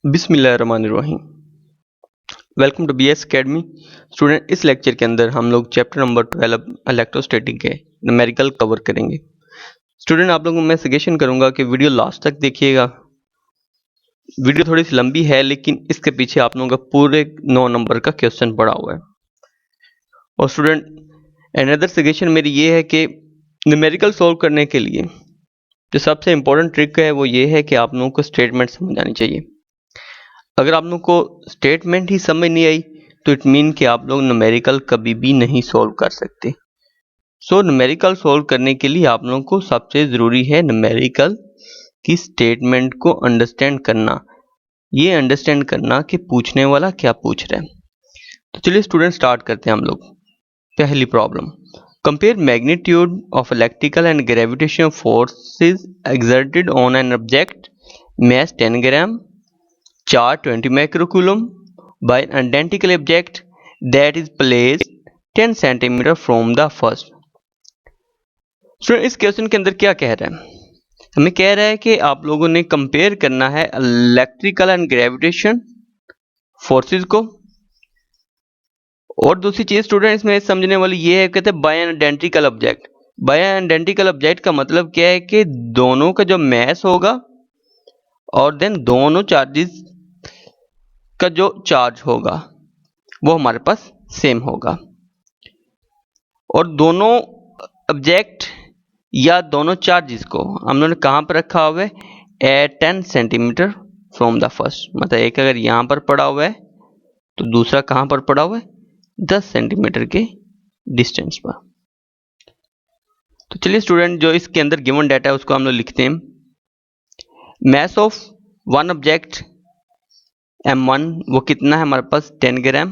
बिस्मिल्लाहिर्रहमानिर्रहीम। Welcome to BS academy. Student, इस lecture के अंदर हम लोग चैप्टर नंबर 12 इलेक्ट्रोस्टैटिक के न्यूमेरिकल कवर करेंगे। स्टूडेंट, आप लोगों को मैं सजेशन करूंगा कि वीडियो लास्ट तक देखिएगा। वीडियो थोड़ी सी लंबी है, लेकिन इसके पीछे आप लोगों का पूरे 9 नंबर का क्वेश्चन पड़ा हुआ है। और स्टूडेंट, अनदर सजेशन मेरी ये है कि न्यूमेरिकल सॉल्व करने के लिए जो सबसे इंपॉर्टेंट ट्रिक है वो ये है कि आप लोगों को स्टेटमेंट समझ आनी चाहिए। अगर आप लोगों को स्टेटमेंट ही समझ नहीं आई तो इट मीन कि आप लोग न्यूमेरिकल कभी भी नहीं सॉल्व कर सकते। सो न्यूमेरिकल सॉल्व करने के लिए आप लोगों को सबसे ज़रूरी है न्यूमेरिकल की स्टेटमेंट को अंडरस्टैंड करना। ये अंडरस्टैंड करना कि पूछने वाला क्या पूछ रहा है। तो चलिए स्टूडेंट, स्टार्ट करते हैं हम लोग। पहली problem, compare magnitude of electrical and gravitational forces exerted on an object mass 10 gram, charge 20 microcoulomb by an identical object that is placed 10 cm from the first। Student, इस क्वेश्चन के अंदर क्या कह रहा है? हमें कह रहा है कि आप लोगों ने कंपेयर करना है इलेक्ट्रिकल एंड ग्रेविटेशन फोर्सेस को। और दूसरी चीज स्टूडेंट इसमें समझने वाली ये है, कहते हैं by an identical object. By an identical object का मतलब क्या है कि दोनों का जो मैस होगा और देन दोनों चार्जेस का जो चार्ज होगा वो हमारे पास सेम होगा। और दोनों ऑब्जेक्ट या दोनों चार्जेस को हम लोगों ने कहाँ पर रखा हुआ है? At 10 centimetre from the first. मतलब एक अगर यहाँ पर पड़ा हुआ है तो दूसरा कहाँ पर पड़ा हुआ है? 10 सेंटीमीटर के डिस्टेंस पर। तो चलिए स्टूडेंट, जो इसके अंदर गिवन डाटा है उसको हम लोग लिखते हैं। Mass of one object M1 वो कितना है हमारे पास? 10 ग्राम।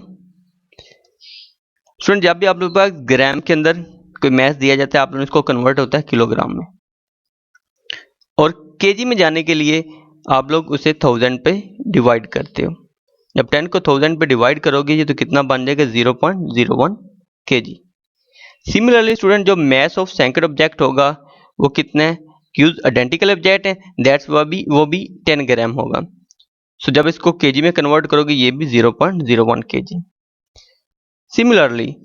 स्टूडेंट, जब भी आप लोगों के पास ग्राम के अंदर कोई मैस दिया जाता है आप लोग इसको कन्वर्ट होता है किलोग्राम में। और केजी में जाने के लिए आप लोग उसे 1000 पे डिवाइड करते हो। जब 10 को 1000 पे डिवाइड करोगे तो कितना बन जाएगा? 0.01 केजी। सिमिलरली स्टूडेंट, जो मैस ऑफ सेकंड ऑब्जेक्ट होगा वो कितना है? क्योंकि आइडेंटिकल ऑब्जेक्ट है, दैट्स वो भी 10 ग्राम होगा। सो जब इसको केजी में कन्वर्ट करोगे ये भी 0.01 KG. Similarly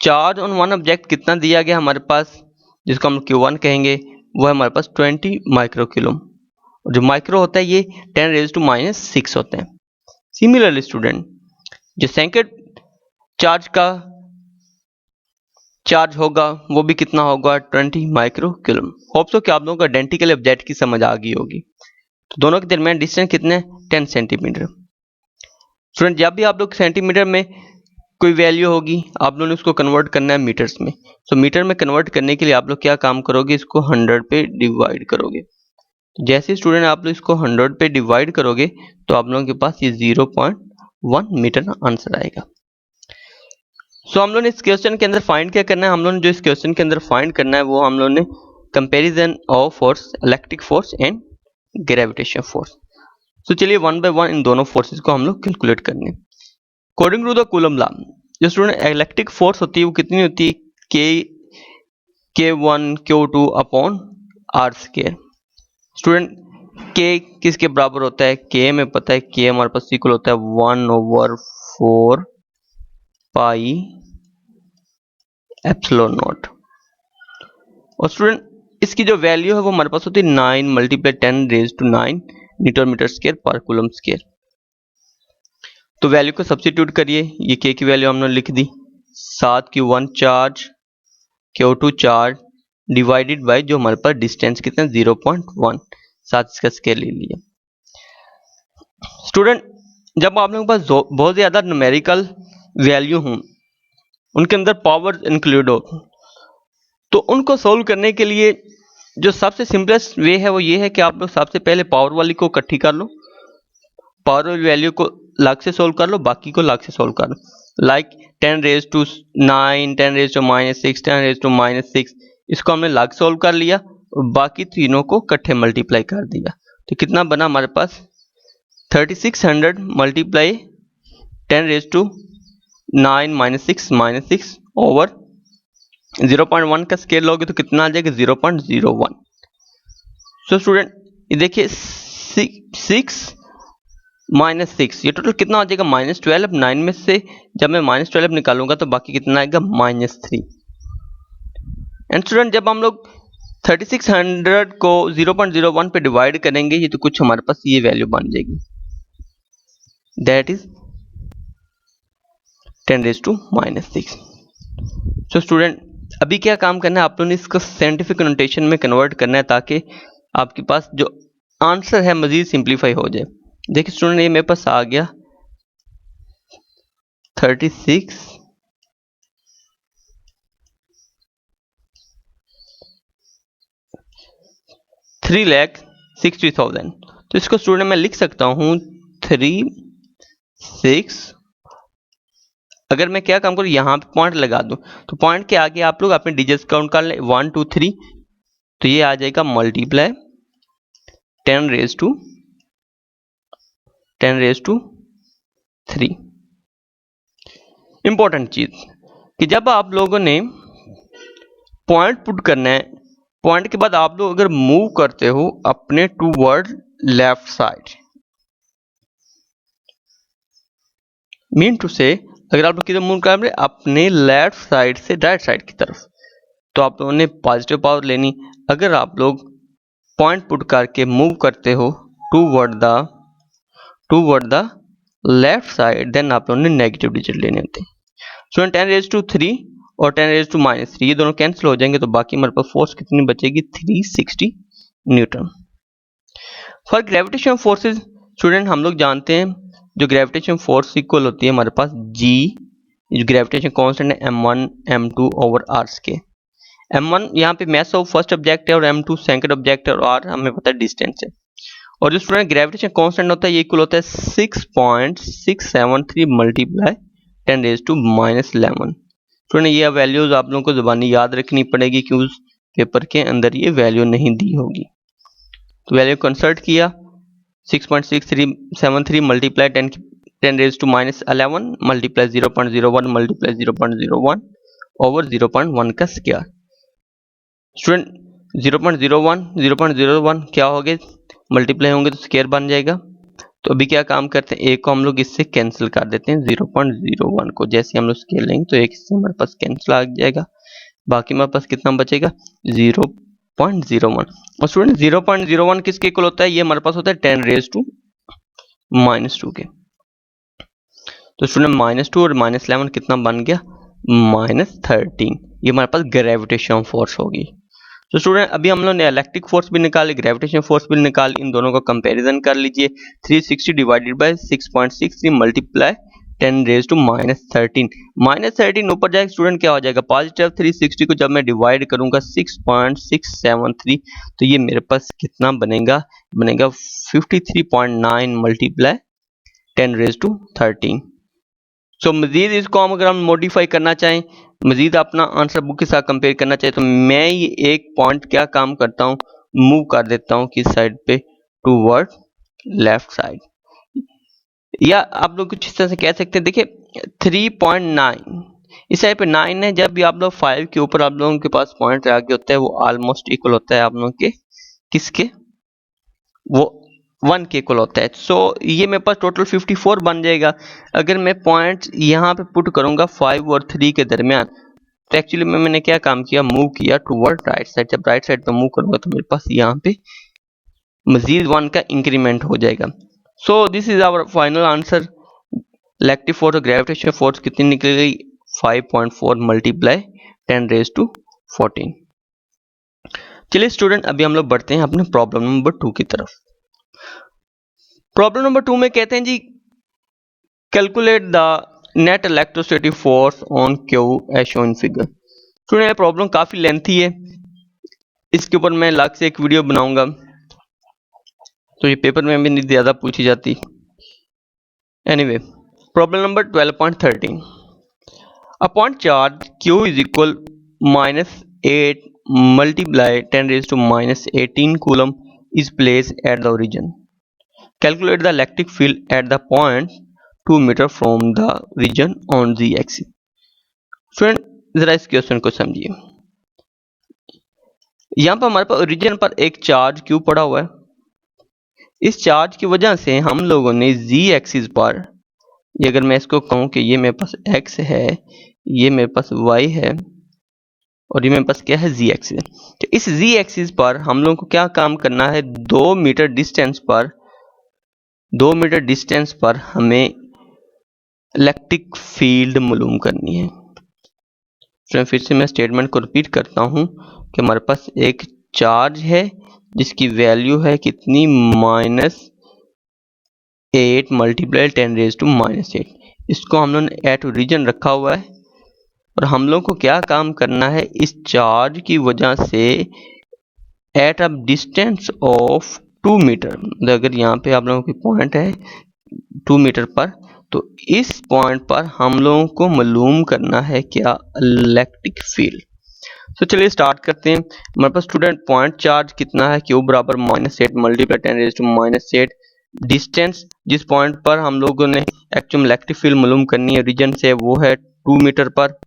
charge on one object कितना दिया गया हमारे पास, जिसको हम Q1 कहेंगे, वो है हमारे पास 20 माइक्रोकूलम। और जो माइक्रो होता है ये 10⁻⁻⁶ होते हैं। सिमिलरली स्टूडेंट, जो सेकंड चार्ज का चार्ज होगा वो भी कितना होगा? 20 माइक्रोकूलम। होप सो कि आप लोगों को आइडेंटिकल ऑब्जेक्ट की समझ आ गई होगी। तो दोनों के दरमियान डिस्टेंस कितने? 10 सेंटीमीटर। स्टूडेंट, जब भी आप लोग सेंटीमीटर में कोई वैल्यू होगी आप लोगों ने उसको कन्वर्ट करना है मीटर्स में। सो मीटर में कन्वर्ट करने के लिए आप लोग क्या काम करोगे? इसको 100 पे डिवाइड करोगे। जैसे स्टूडेंट आप लोग इसको 100 पे डिवाइड करोगे तो आप लोगों के पास ये 0.1 मीटर आंसर आएगा। सो हम लोगों ने इस क्वेश्चन के अंदर फाइंड क्या करना है? हम लोगों ने जो इस क्वेश्चन के अंदर फाइंड करना है वो हम लोगों ने comparison of force, electric force and gravitation force. तो चलिए वन बाय वन इन दोनों फोर्सेस को हम लोग कैलकुलेट करने। According to the Coulomb law, जो स्टूडेंट इलेक्ट्रिक फोर्स होती है वो कितनी होती है? K1 Q2 upon R square. Student, K किसके बराबर होता है? K में पता है, K हमारे पास इक्वल होता है 1/4 पाई एप्सिलॉन नॉट। और स्टूडेंट इसकी जो वैल्यू है वो हमारे पास होती है 9 × 10⁻⁹ न्यूटन मीटर स्क्वायर पर कूलम स्क्वायर। तो वैल्यू को सब्स्टिट्यूट करिए। ये K की वैल्यू हमने लिख दी 7Q1 charge, Q2 charge divided by जो हमारे पास डिस्टेंस कितना? 0.1। 7 इसका स्केल ले लिया। स्टूडेंट, जब आप लोगों के पास बहुत ज्यादा न्यूमेरिकल वैल्यू हों, उनके अंदर पावर इंक्लूड हो, तो उनको सोल्व करने के लिए जो सबसे सिंपलेस्ट वे है वो ये है कि आप लोग सबसे पहले पावर वाली को इकट्ठी कर लो, पावर वाली वैल्यू को अलग से सोल्व कर लो, बाकी को अलग से सोल्व कर लो। लाइक 10⁻⁹, 10⁻⁻⁶, 10⁻⁻⁶, इसको हमने अलग सोल्व कर लिया और बाकी तीनों को इकट्ठे मल्टीप्लाई कर दिया। तो कितना बना हमारे पास? 3600 मल्टीप्लाई 10⁻⁹ ओवर 0.1 का स्केल लोगे तो कितना आ जाएगा? 0.01। सो स्टूडेंट ये देखिए 6 -6, ये टोटल कितना हो जाएगा -12। 9 में से जब मैं -12 निकालूंगा तो बाकी कितना आएगा -3। एंड स्टूडेंट जब हम लोग 3600 को 0.01 पे डिवाइड करेंगे ये तो कुछ हमारे पास ये वैल्यू बन जाएगी, दैट इज 10⁻⁻6। सो स्टूडेंट अभी क्या काम करना है, आप लोगों ने इसको साइंटिफिक नोटेशन में कन्वर्ट करना है ताकि आपके पास जो आंसर है मजीद सिंप्लीफाई हो जाए। देखिए स्टूडेंट ये मेरे पास आ गया 36 3,60,000। तो इसको स्टूडेंट मैं लिख सकता हूँ 36। अगर मैं क्या काम करूँ यहाँ पे पॉइंट लगा दूं तो पॉइंट के आगे आप लोग अपने डिजिट्स काउंट कर ले 1 2 3, तो ये आ जाएगा मल्टीप्लाई 10⁻³ इंपॉर्टेंट चीज कि जब आप लोगों ने पॉइंट पुट करना है, पॉइंट के बाद आप लोग अगर मूव करते हो अपने toward left side, mean two से अगर आप लोग किधर मूव कर रहे हैं अपने लेफ्ट साइड से राइट साइड की तरफ, तो आप लोगों ने पॉजिटिव पावर लेनी। अगर आप लोग पॉइंट पुट करके मूव करते हो toward the left side, then आप लोगों ने नेगेटिव डिजिट लेने होते हैं। सो 10⁻³ और 10⁻³ ये दोनों कैंसिल हो जाएंगे, तो बाकी हमारे पास फोर्स कितनी बचेगी 360 Newton. For gravitation forces student हम लोग जानते हैं जो ग्रेविटेशन फोर्स इक्वल होती है हमारे पास जी, जो ग्रेविटेशन कांस्टेंट है m1 m2 ओवर r के। m1 यहाँ पे मास ऑफ फर्स्ट ऑब्जेक्ट है और m2 सेकंड ऑब्जेक्ट है और r हमें पता है डिस्टेंस है। और जो स्टूडेंट ग्रेविटेशन कांस्टेंट होता है ये इक्वल होता है 6.673 मल्टीप्लाई 10⁻⁻11। स्टूडेंट ये वैल्यूज आप लोगों को जुबानी याद रखनी पड़ेगी क्योंकि उस पेपर के अंदर ये वैल्यू नहीं दी होगी। तो वैल्यू कंसर्ट किया 6.6373 मल्टीप्लाई 10⁻11 मल्टीप्लाई 0.01 मल्टीप्लाई 0.01 ओवर 0.1 का स्क्वायर। स्टूडेंट 0.01 क्या हो गए मल्टीप्लाई होंगे तो स्क्वायर बन जाएगा। तो अभी क्या काम करते हैं, एक को हम लोग इससे कैंसिल कर देते हैं 0.01 को, जैसे हम लोग स्केल लेंगे तो एक इससे हमारे पास कैंसिल आ जाएगा, बाकी हमारे पास कितना बचेगा 0.01। और स्टूडेंट 0.01 किसके इक्वल होता है, ये हमारे पास होता है 10⁻⁻² के। तो स्टूडेंट -2 और -11 कितना बन गया -13, ये हमारे पास ग्रेविटेशन फोर्स होगी। तो स्टूडेंट अभी हम लोग ने इलेक्ट्रिक फोर्स भी निकाली, ग्रेविटेशन फोर्स भी निकाली, इन दोनों का कंपैरिजन कर लीजिए। 360 डिवाइडेड बाय 6.63 मल्टीप्लाई 10⁻⁻13 -13 ऊपर जाएगा स्टूडेंट क्या हो जाएगा पॉजिटिव। 360 को जब मैं डिवाइड करूंगा 6.673 तो ये मेरे पास कितना बनेगा 53.9 मल्टीप्लाई 10⁻13। सो मजीद इसको हम अगर हम मॉडिफाई करना चाहें, मजीद अपना आंसर बुक के साथ कंपेयर करना चाहे तो मैं ये एक पॉइंट क्या काम करता हूँ मूव कर देता हूँ किस साइड पे टूवर्ड लेफ्ट साइड, या आप लोग कुछ इस तरह से कह सकते हैं। देखिए 3.9 इस साइड पे 9 है, जब भी आप लोग 5 के ऊपर आप लोगों के पास पॉइंट आगे होता है वो ऑलमोस्ट इक्वल होता है आप लोगों के किसके, वो 1 के इक्वल होता है। सो ये मेरे पास टोटल 54 बन जाएगा। अगर मैं पॉइंट यहाँ पे पुट करूंगा 5 और 3 के दरमियान, तो एक्चुअली मैंने क्या काम किया मूव किया टूवर्ड राइट साइड। जब राइट साइड पे मूव करूंगा तो मेरे पास यहाँ पे मजीद 1 का इंक्रीमेंट हो जाएगा। So this is our final answer. Electric force और ग्रेविटेशन फोर्स कितनी निकल गई 5.4 मल्टीप्लाई 10⁻14। चलिए स्टूडेंट अभी हम लोग बढ़ते हैं अपने प्रॉब्लम नंबर 2 की तरफ। प्रॉब्लम नंबर 2 में कहते हैं जी calculate the net electrostatic force on Q as shown in figure. Student ये प्रॉब्लम काफी लेंथी है, इसके ऊपर मैं अलग से एक वीडियो बनाऊंगा, तो ये पेपर में भी नहीं ज्यादा पूछी जाती। Anyway problem number 12.13 a point charge Q is equal -8 multiply 10⁻18 coulomb is place at the origin. Calculate the electric field at the point 2 meter from the region on the axis। Student जरा इस question को समझिए, यहाँ पर हमारे पास origin पर एक charge Q पड़ा हुआ है, इस चार्ज की वजह से हम लोगों ने z एक्सिस पर, ये अगर मैं इसको कहूँ कि ये मेरे पास x है, ये मेरे पास y है और ये मेरे पास क्या है, z एक्सिस है। तो इस z एक्सिस पर हम लोगों को क्या काम करना है, 2 मीटर डिस्टेंस पर हमें इलेक्ट्रिक फील्ड मालूम करनी है। फिर से मैं स्टेटमेंट को रिपीट करता हूँ कि हमारे पास एक चार्ज है जिसकी वैल्यू है कितनी, -8 मल्टीप्लाई 10⁻⁻⁸। इसको हम लोगों ने एट ओरिजिन रखा हुआ है और हम लोग को क्या काम करना है, इस चार्ज की वजह से at a distance of 2 metre, अगर यहाँ पे आप लोगों की पॉइंट है 2 मीटर पर, तो इस पॉइंट पर हम लोगों को मालूम करना है क्या, इलेक्ट्रिक फील्ड। तो चलिए स्टार्ट करते हैं। हमारे पास स्टूडेंट पॉइंट चार्ज कितना है, Q बराबर -8 मल्टीप्लाई 10⁻⁸। डिस्टेंस जिस पॉइंट पर हम लोगों ने एक्चुअल इलेक्ट्रिक फील्ड मालूम करनी है रीजन से, वो है 2 मीटर पर।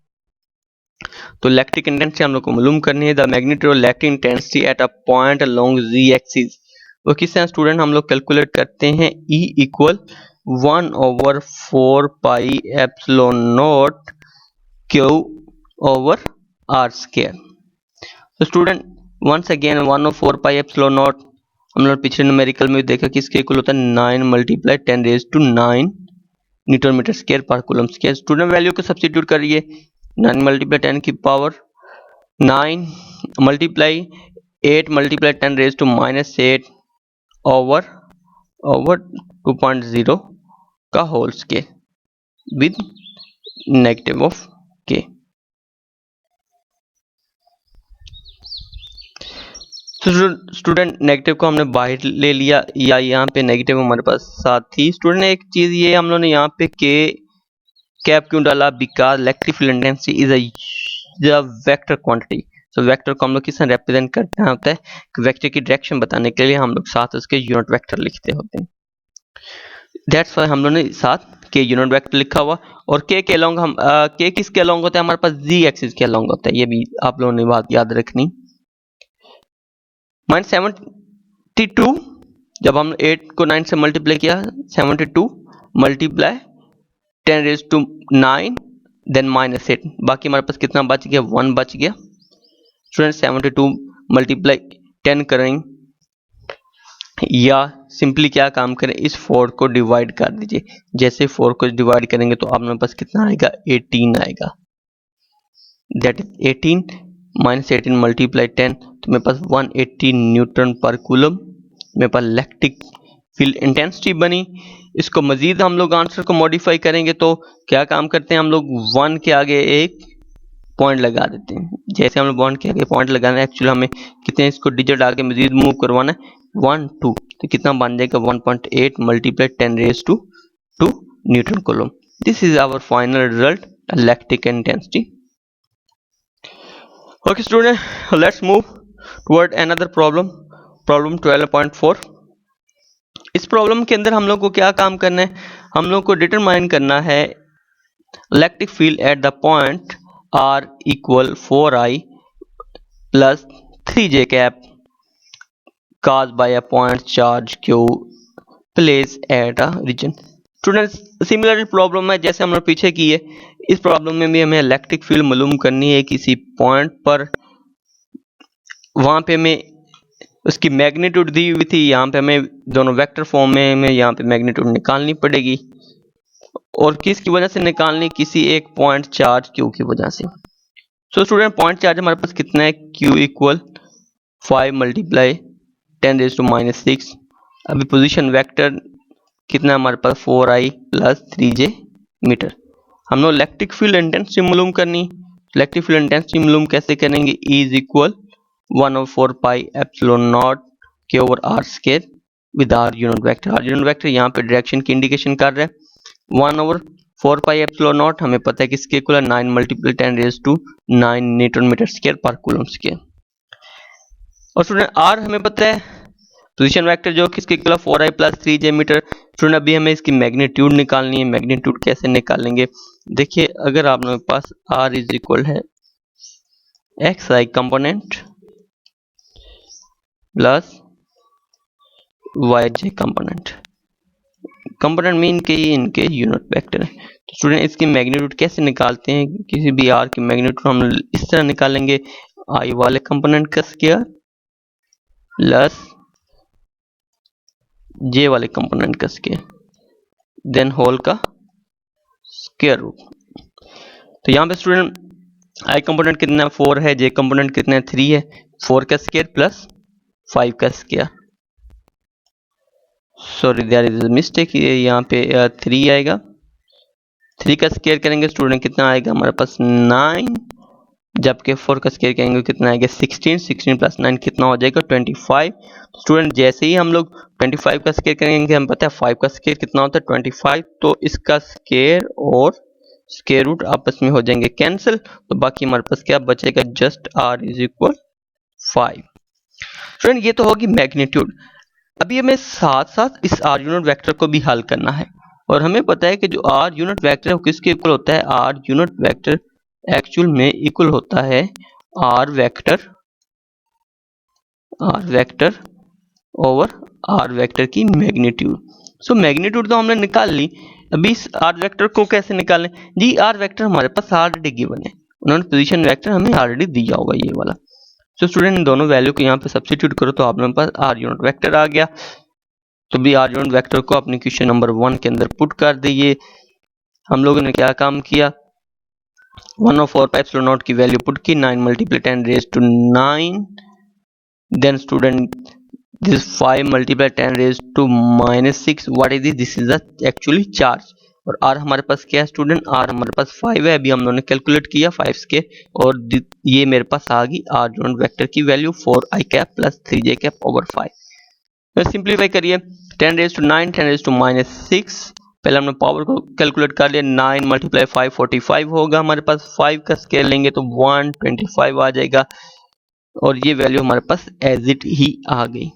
तो इलेक्ट्रिक इंटेंसिटी हम लोग को मालूम करनी है, the magnitude of electric intensity at a point along z axis. वो किस तरह स्टूडेंट हम लोग कैलकुलेट करते हैं, E equal 1/4πε0 Q over r square. तो स्टूडेंट वंस अगेन 1/4πε0 हम लोग पिछले न्यूमेरिकल में देखा कि इसके इक्वल होता है 9 मल्टीप्लाई 10⁻⁹ न्यूटन मीटर स्क्वायर पर कूलम स्क्वायर। स्टूडेंट वैल्यू को सब्स्टिट्यूट करिए, 9 मल्टीप्लाई 10 की पावर 9 मल्टीप्लाई 8 मल्टीप्लाई 10⁻⁻8 ओवर 2.0 का whole square with negative of k। Student negative को हमने बाहर ले लिया, या यहाँ पे नेगेटिव हमारे पास साथ थी। स्टूडेंट एक चीज ये हम लोगों ने यहाँ पे k कैप क्यों डाला, because electric field intensity is a vector quantity. तो वेक्टर को हम लोग किस तरह रिप्रेजेंट करना होता है, वेक्टर की डायरेक्शन बताने के लिए हम लोग साथ उसके यूनिट वेक्टर लिखते होते हैं। दैट्स व्हाई हम लोगों ने साथ के यूनिट वेक्टर लिखा हुआ। और के अलोंग हम के किसके अलोंग होता है, हमारे पास z एक्सिस के अलोंग होता है। ये भी आप लोगों ने बात याद रखनी। -72 जब हम 8 को 9 से मल्टीप्लाई किया, 72 मल्टीप्लाई 10⁻⁹ देन -8, बाकी हमारे पास कितना बच गया, 1 बच गया। स्टूडेंट 72 मल्टीप्लाई 10 करेंगे, या सिंपली क्या काम करें, इस 4 को डिवाइड कर दीजिए। जैसे 4 को डिवाइड करेंगे तो अपने पास कितना आएगा, 18 आएगा। दैट इज 18 -18 मल्टीप्लाई 10, तो मेरे पास 180 न्यूटन पर कूलम मेरे पास इलेक्ट्रिक फील्ड इंटेंसिटी बनी। इसको मजीद हम लोग आंसर को मॉडिफाई करेंगे तो क्या काम करते हैं, हम लोग 1 के आगे एक पॉइंट लगा देते हैं। जैसे हम लोग 1 के आगे पॉइंट लगाना है, एक्चुअली हमें कितने इसको डिजिट आगे मजीद मूव करवाना है, 1 2, तो कितना बन जाएगा 1.8 multiply 10⁻² newton coulomb. This is our final result, electric intensity. Okay student, let's move toward another problem, problem 12.4। इस प्रॉब्लम के अंदर हम लोग को क्या काम करना है, हम लोग को डिटरमाइन करना है electric field at the point r equal 4i plus 3j cap caused by a point charge q placed at a region। Students similar problem है जैसे हम लोग पीछे की है। इस प्रॉब्लम में भी हमें इलेक्ट्रिक फील्ड मालूम करनी है किसी पॉइंट पर, वहां पे हमें उसकी मैग्नीट्यूड दी हुई थी, यहाँ पे हमें दोनों वेक्टर फॉर्म में हमें यहाँ पे मैग्नीट्यूड निकालनी पड़ेगी। और किसकी वजह से निकालनी, किसी एक पॉइंट चार्ज क्यू की वजह से। सो स्टूडेंट पॉइंट चार्ज हमारे पास कितना है, क्यू इक्वल 5 मल्टीप्लाई 10⁻⁻⁶। अभी पोजीशन वेक्टर कितना हमारे पास 4i प्लस 3j मीटर। हम लोग इलेक्ट्रिक फील्ड इंटेंसिटी मालूम करनी। इलेक्ट्रिक फील्ड इंटेंसिटी मालूम कैसे करेंगे, E इज इक्वल 1/4πε0 के over r square with R unit vector. R unit vector यहाँ पे डायरेक्शन की इंडिकेशन कर रहा है। 1/4πε0 हमें पता है कि इसके equal 9 multiply 10⁻⁹ newton metre square पर कूलम स्क्वायर। और स्टूडेंट r हमें पता है पोजीशन वेक्टर जो कि इसके equal 4i plus 3j metre. Student अभी हमें इसकी मैग्नीट्यूड निकालनी है। मैग्नीट्यूड कैसे निकालेंगे, देखिए अगर आप लोगों के पास r इज इक्वल है xi कंपोनेंट प्लस वाई जे कंपोनेंट में इनके यूनिट वेक्टर है। तो स्टूडेंट इसकी मैग्नीट्यूड कैसे निकालते हैं? किसी भी आर की मैग्नीट्यूड हम इस तरह निकालेंगे, आई वाले कंपोनेंट का स्क्वायर प्लस जे वाले कंपोनेंट का स्क्वायर देन होल का स्क्वायर रूट। तो यहाँ पे स्टूडेंट आई कंपोनेंट कितना 4 है, जे कंपोनेंट कितना 3 है, 4 का स्क्वायर प्लस 5 का square. Sorry there is mistake, ये यहाँ पे 3 आएगा, 3 का स्क्वायर करेंगे स्टूडेंट कितना आएगा हमारे पास 9, जबकि 4 का स्क्वायर करेंगे कितना आएगा 16, 16 प्लस 9 कितना हो जाएगा 25। स्टूडेंट जैसे ही हम लोग 25 का स्क्वायर करेंगे, हम पता है 5 का स्क्वायर कितना होता है 25, तो इसका स्क्वायर और स्क्वायर रूट आपस में हो जाएंगे कैंसिल, तो बाकी हमारे पास क्या बचेगा just r is equal 5। Student ये तो होगी मैग्नीट्यूड। अभी हमें साथ साथ इस r यूनिट वेक्टर को भी हल करना है, और हमें पता है कि जो r यूनिट वेक्टर है वो किसके इक्वल होता है, r यूनिट वेक्टर एक्चुअल में इक्वल होता है r vector over r vector की मैग्नीट्यूड। सो मैग्नीट्यूड तो हमने निकाल ली, अभी इस r वेक्टर को कैसे निकालें जी? r वेक्टर हमारे पास ऑलरेडी गिवन है, उन्होंने पोजीशन वेक्टर हमें ऑलरेडी दिया होगा ये वाला। सो स्टूडेंट इन दोनों वैल्यू को यहाँ पे सब्स्टिट्यूट करो तो आप लोगों के पास r यूनिट वेक्टर आ गया। तो भी r यूनिट वेक्टर को अपने क्वेश्चन नंबर 1 के अंदर पुट कर दीजिए। हम लोगों ने क्या काम किया, 1/4 की वैल्यू पुट की, 9 multiply 10 raise to 9, then student this 5 multiply 10 raised to -6, what is this? This is the actually charge। और r हमारे पास क्या है स्टूडेंट, r हमारे पास 5 है, अभी हम लोगों ने कैलकुलेट किया 5 के, और ये मेरे पास आ गई r यूनिट वेक्टर की value 4i cap plus 3j cap over 5। तो सिंप्लीफाई करिए, 10 रेज टू 9, 10 रेज टू -6, पहले हमने पावर को कैलकुलेट कर लिया, 9 मल्टीप्लाई 5 45 होगा हमारे पास, 5 का स्केल लेंगे तो 125 आ जाएगा, और ये वैल्यू हमारे पास एज इट ही आ गई।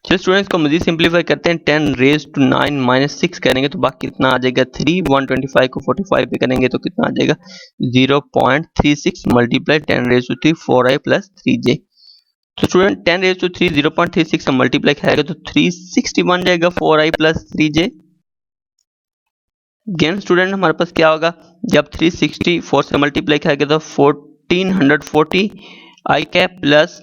चलिए स्टूडेंट्स को मजीद सिंप्लीफाई करते हैं, 10 रेज टू 9 -6 करेंगे तो बाकी कितना आ जाएगा 3, 125 को 45 पे करेंगे तो कितना आ जाएगा 0.36 multiply 10 raise to 3 4i plus 3j। तो स्टूडेंट 10 रेज टू 3 0.36 से मल्टीप्लाई करेगा तो 360 बन जाएगा 4i plus 3j। Again student हमारे पास क्या होगा, जब 364 से मल्टीप्लाई करेगा तो 1440 i cap plus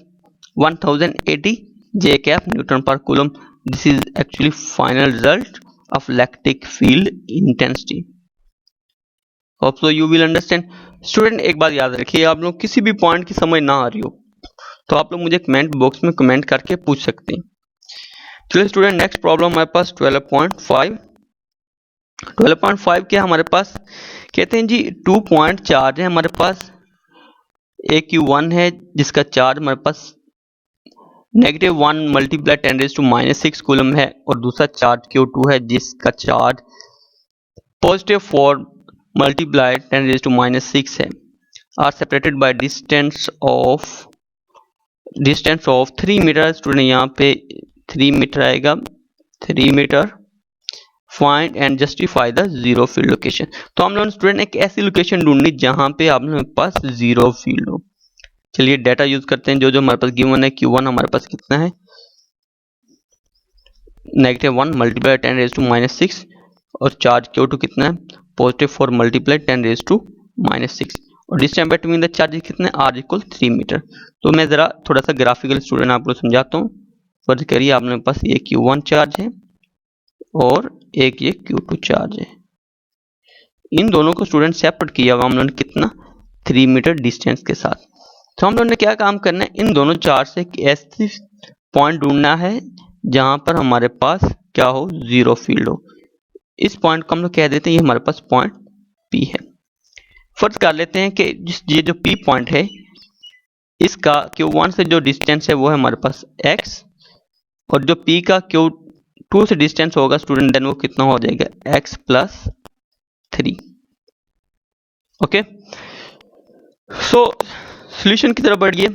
1080 J cap Newton per coulomb। This is actually final result of electric field intensity। Hope so you will understand। Student एक बात याद रखिए, आप लोग किसी भी पॉइंट की समझ ना आ रही हो तो आप लोग मुझे कमेंट बॉक्स में कमेंट करके पूछ सकते हैं। चलिए स्टूडेंट नेक्स्ट प्रॉब्लम हमारे पास 12.5। 12.5 क्या हमारे पास, कहते हैं जी 2 पॉइंट चार्ज है हमारे पास, एक Q1 है जिसका चार्ज हमारे पास -1 मल्टीप्लाई 10 रेज टू -6 कूलम है, और दूसरा चार्ज Q2 है जिसका चार्ज +4 मल्टीप्लाई 10 रेज टू -6 है, are separated by distance of 3 metre. Student यहाँ पे 3 मीटर आएगा, 3 metre. Find and justify the zero field location. तो हम लोग स्टूडेंट एक ऐसी लोकेशन ढूंढनी जहां पे आप लोगों के पास जीरो फील्ड हो। चलिए डाटा यूज करते हैं, जो हमारे पास गिवन है Q1 हमारे पास कितना है -1 मल्टीप्लाई 10 रेज टू -6, और चार्ज Q2 कितना है +4 मल्टीप्लाई 10 रेज टू -6, और डिस्टेंस बिटवीन द चार्ज कितना है r इक्वल 3 मीटर। तो मैं जरा थोड़ा सा ग्राफिकल स्टूडेंट आपको समझाता हूँ। फर्ज करिए आप लोगों के पास ये Q1 चार्ज है और एक ये Q2 चार्ज है, इन दोनों को स्टूडेंट सेपरेट किया हुआ हम लोगों ने कितना 3 मीटर डिस्टेंस के साथ। तो हम लोगों ने क्या काम करना है, इन दोनों चार्ज से एक ऐसी पॉइंट ढूंढना है जहां पर हमारे पास क्या हो जीरो फील्ड हो। इस पॉइंट को हम लोग कह देते हैं ये हमारे पास पॉइंट P है। फर्ज कर लेते हैं कि ये जो P पॉइंट है इसका Q1 से जो डिस्टेंस है वो है हमारे पास x, और जो P का Q2 से डिस्टेंस होगा स्टूडेंट देन वो कितना हो जाएगा x plus 3। Okay, so solution की तरफ बढ़िए।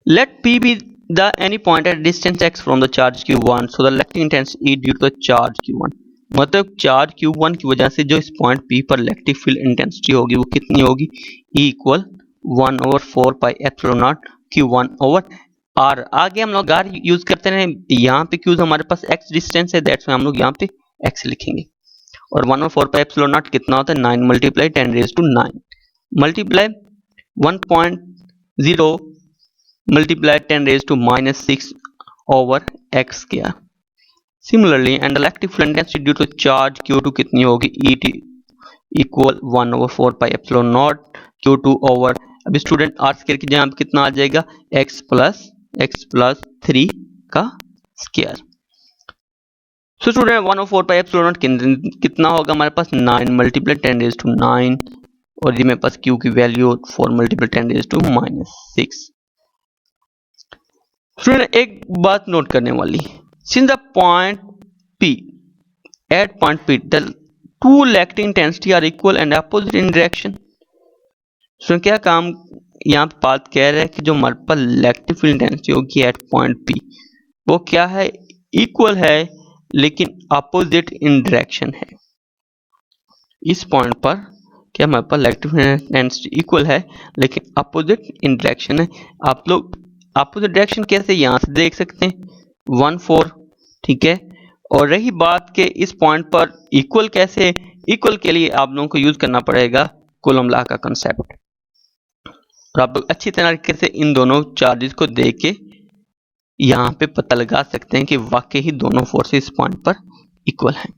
Let P be the any point at distance x from the charge Q1 so the electric intensity due to the charge Q1। मतलब चार्ज Q1 की वजह से जो इस पॉइंट P पर इलेक्ट्रिक फील्ड इंटेंसिटी होगी वो कितनी होगी, E = 1/4 pi epsilon not Q1 over R। आगे हम लोग R यूज करते रहे, यहाँ पे Q हमारे पास X डिस्टेंस है, दैट्स हम लोग यहाँ पे X लिखेंगे। और 1/4πε0 कितना होता है 9 multiply 10⁻⁹ multiply 1.0 multiply 10⁻⁻6 over X किया। Similarly and electric field intensity due to charge Q2 कितनी होगी ET इक्वल 1/4πε0 Q2 ओवर, अभी स्टूडेंट R स्क्वायर की जगह कितना आ जाएगा x प्लस 3 का स्क्वायर। सो स्टूडेंट 1/4πε0 कितना होगा हमारे पास 9 मल्टीप्लाई 10⁻⁹ और ये मेरे पास Q की वैल्यू 4 मल्टीप्लाई 10⁻⁻6। स्टूडेंट एक बात नोट करने वाली, since the point P at point P the two electric intensity are equal and opposite in direction। सो क्या काम यहाँ पे बात कह रहा है कि जो हमारे पास इलेक्ट्रिक फील्ड इंटेंसिटी होगी एट पॉइंट P वो क्या है इक्वल है लेकिन अपोजिट इन डायरेक्शन है। इस पॉइंट पर क्या हमारे पास इलेक्ट्रिक फील्ड इंटेंसिटी इक्वल है लेकिन अपोजिट इन डायरेक्शन है। आप लोग अपोजिट डायरेक्शन कैसे यहाँ से देख सकते हैं 1/4, ठीक है। और रही बात के इस पॉइंट पर इक्वल कैसे, इक्वल के लिए आप लोगों को यूज करना पड़ेगा कूलम लॉ का कंसेप्ट। और आप लोग अच्छी तरीके से इन दोनों चार्जेस को देख के यहाँ पे पता लगा सकते हैं कि वाकई ही दोनों फोर्सेस इस पॉइंट पर इक्वल हैं।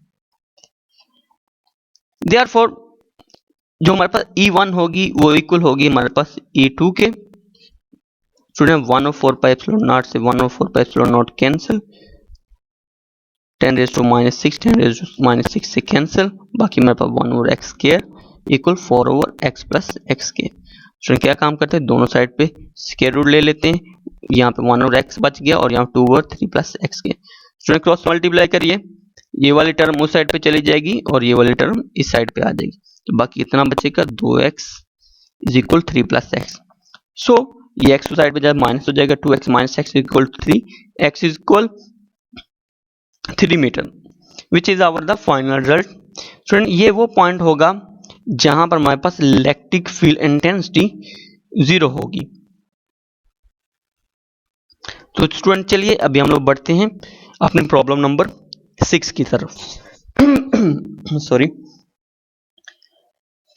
देयरफॉर जो हमारे पास E1 होगी वो इक्वल होगी हमारे पास E2 के। स्टूडेंट 1/4πε0 से 1/4πε0 कैंसिल, 10⁻⁻6 10⁻⁻6 से कैंसिल, बाकी मेरे पास 1/x square equal 4/x plus x के। स्टूडेंट क्या काम करते हैं दोनों साइड पे स्क्वायर रूट ले लेते हैं, यहाँ पे 1/x बच गया और यहाँ 2/3 प्लस x के। स्टूडेंट क्रॉस मल्टीप्लाई करिए, ये वाली टर्म उस साइड पे चली जाएगी और ये वाली टर्म इस साइड पे आ जाएगी, तो बाकी इतना बचेगा 2x is equal 3 plus x। सो ये x साइड पे जब माइनस हो जाएगा 2x minus x equal 3, x is equal 3 metre which is our the final result. Student ये वो पॉइंट होगा जहां पर हमारे पास इलेक्ट्रिक फील्ड इंटेंसिटी 0 होगी। तो स्टूडेंट चलिए अभी हम लोग बढ़ते हैं अपने प्रॉब्लम नंबर 6 की तरफ। सॉरी,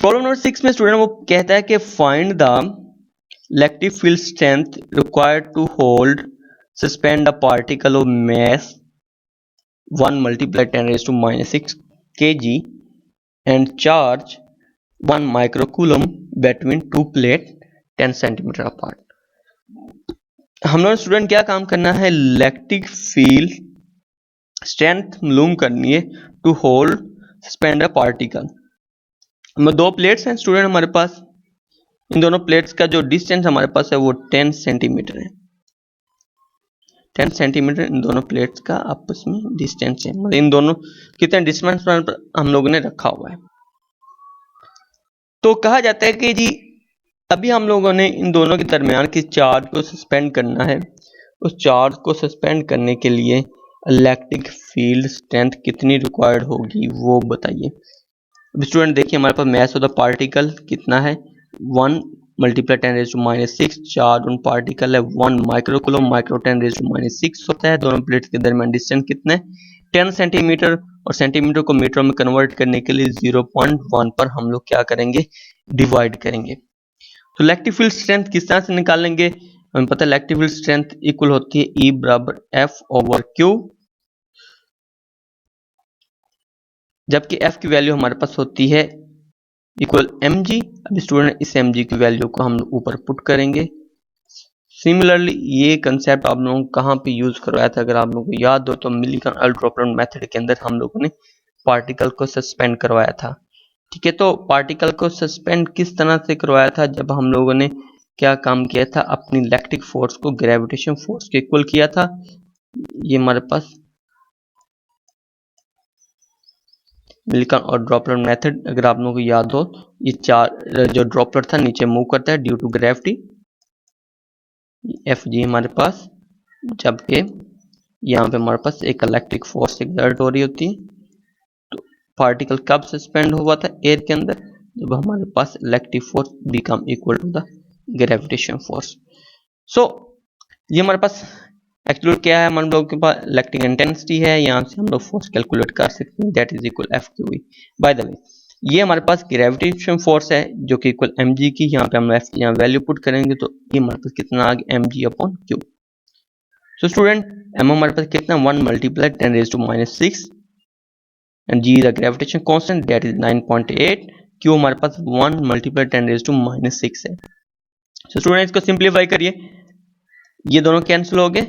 प्रॉब्लम नंबर 6 में स्टूडेंट वो कहता है कि find the electric field strength required to hold suspend a particle of mass 1 multiplied 10⁻⁻6 kg and charge 1 microcoulomb between two plates 10 cm apart। हम लोग स्टूडेंट क्या काम करना है इलेक्ट्रिक फील्ड स्ट्रेंथ मालूम करनी है to hold suspend a particle. दो प्लेट्स हैं स्टूडेंट हमारे पास, इन दोनों प्लेट्स का जो डिस्टेंस हमारे पास है वो 10 सेंटीमीटर है। 10 सेंटीमीटर इन दोनों प्लेट्स का आपस में डिस्टेंस है, मतलब इन दोनों कितने डिस्टेंस पर हम लोगों ने रखा हुआ है। तो कहा जाता है कि जी अभी हम लोगों ने इन दोनों के दरमियान के चार्ज को सस्पेंड करना है। उस चार्ज को सस्पेंड करने के लिए इलेक्ट्रिक फील्ड स्ट्रेंथ कितनी रिक्वायर्ड होगी वो बताइए। अभी स्टूडेंट देखिए हमारे पास मास ऑफ द पार्टिकल कितना है 1 मल्टीप्लाई 10⁻⁻6, चार्ज ऑन पार्टिकल है 1 माइक्रोकूलम, माइक्रो 10⁻⁻6 होता है। दोनों प्लेट्स के दरमियान डिस्टेंस कितना है 10 सेंटीमीटर, और सेंटीमीटर को मीटर में कन्वर्ट करने के लिए 0.1 पर हम लोग क्या करेंगे डिवाइड करेंगे। तो इलेक्ट्रिक फील्ड स्ट्रेंथ किस तरह से निकालेंगे, हमें पता है इलेक्ट्रिक फील्ड स्ट्रेंथ इक्वल होती है E बराबर F ओवर Q, जबकि F की वैल्यू हमारे पास होती है इक्वल mg। अब स्टूडेंट इस mg की वैल्यू को हम ऊपर पुट करेंगे। सिमिलरली ये कंसेप्ट आप लोगों को कहाँ पे यूज करवाया था, अगर आप लोगों को याद हो तो मिलिकन ड्रॉपलेट मेथड के अंदर हम लोगों ने पार्टिकल को सस्पेंड करवाया था। ठीक है, तो पार्टिकल को सस्पेंड किस तरह से करवाया था, जब हम लोगों ने क्या काम किया था अपनी इलेक्ट्रिक फोर्स को ग्रेविटेशन फोर्स के इक्वल किया था। ये हमारे पास मिलिकन और ड्रॉपलेट मेथड अगर आप लोगों को याद हो, ये चार जो ड्रॉपलेट था नीचे मूव करता है ड्यू टू ग्रेविटी Fg हमारे पास, जबकि यहाँ पे हमारे पास एक इलेक्ट्रिक फोर्स एक्सर्ट हो रही होती है। तो पार्टिकल कब सस्पेंड हुआ था एयर के अंदर, जब हमारे पास electric force become equal to the gravitation force. So ये हमारे पास एक्चुअली क्या है, हम लोग के पास इलेक्ट्रिक इंटेंसिटी है, यहाँ से हम लोग फोर्स कैलकुलेट कर सकते हैं, that is equal F Q E. By the way ये हमारे पास ग्रेविटेशन फोर्स है जो कि इक्वल एम जी की, यहाँ पे हम एफ यहाँ वैल्यू पुट करेंगे तो ये हमारे पास कितना आ गया, M G upon Q. So student M हमारे पास कितना, 1 multiply 10⁻⁶ and G the gravitation constant that is 9.8, Q हमारे पास 1 मल्टीप्लाई 10⁻⁶ है। सो स्टूडेंट इसको सिंप्लीफाई करिए, ये दोनों कैंसिल हो गए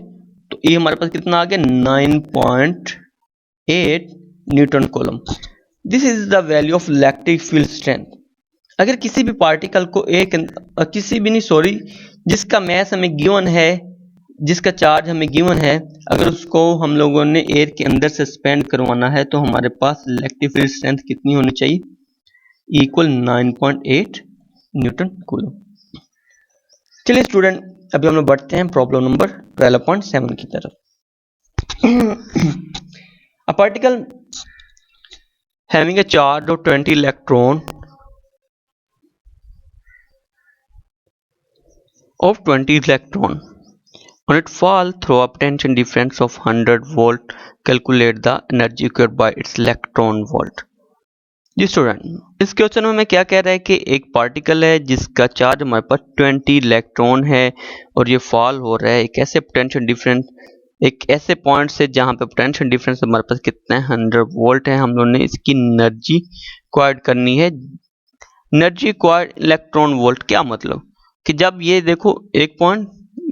तो ये हमारे पास कितना आ गया, 9.8 Newton coulomb. This is the value of electric field strength. अगर किसी भी पार्टिकल को जिसका मैस हमें गिवन है, जिसका चार्ज हमें गिवन है, अगर उसको हम लोगों ने एयर के अंदर सस्पेंड करवाना है तो हमारे पास इलेक्ट्रिक फील्ड स्ट्रेंथ कितनी होनी चाहिए, इक्वल 9.8 न्यूटन कूलम। चलिए स्टूडेंट अभी हम लोग बढ़ते हैं प्रॉब्लम नंबर 12.7 की तरफ। A particle having a charge of 20 electron on it fall through a potential difference of 100 volt. Calculate the energy required by its electron volt. जी स्टूडेंट इस क्वेश्चन में क्या कह रहा है कि एक पार्टिकल है जिसका चार्ज हमारे पास 20 इलेक्ट्रॉन है और ये फॉल हो रहा है एक ऐसे पोटेंशियल डिफरेंस, एक ऐसे पॉइंट से जहां पे पोटेंशियल डिफरेंस हमारे पास कितना है, 100 वोल्ट है। हम लोगों ने इसकी एनर्जी क्वाइड करनी है। एनर्जी क्वाइड इलेक्ट्रॉन वोल्ट क्या मतलब कि जब ये देखो एक पॉइंट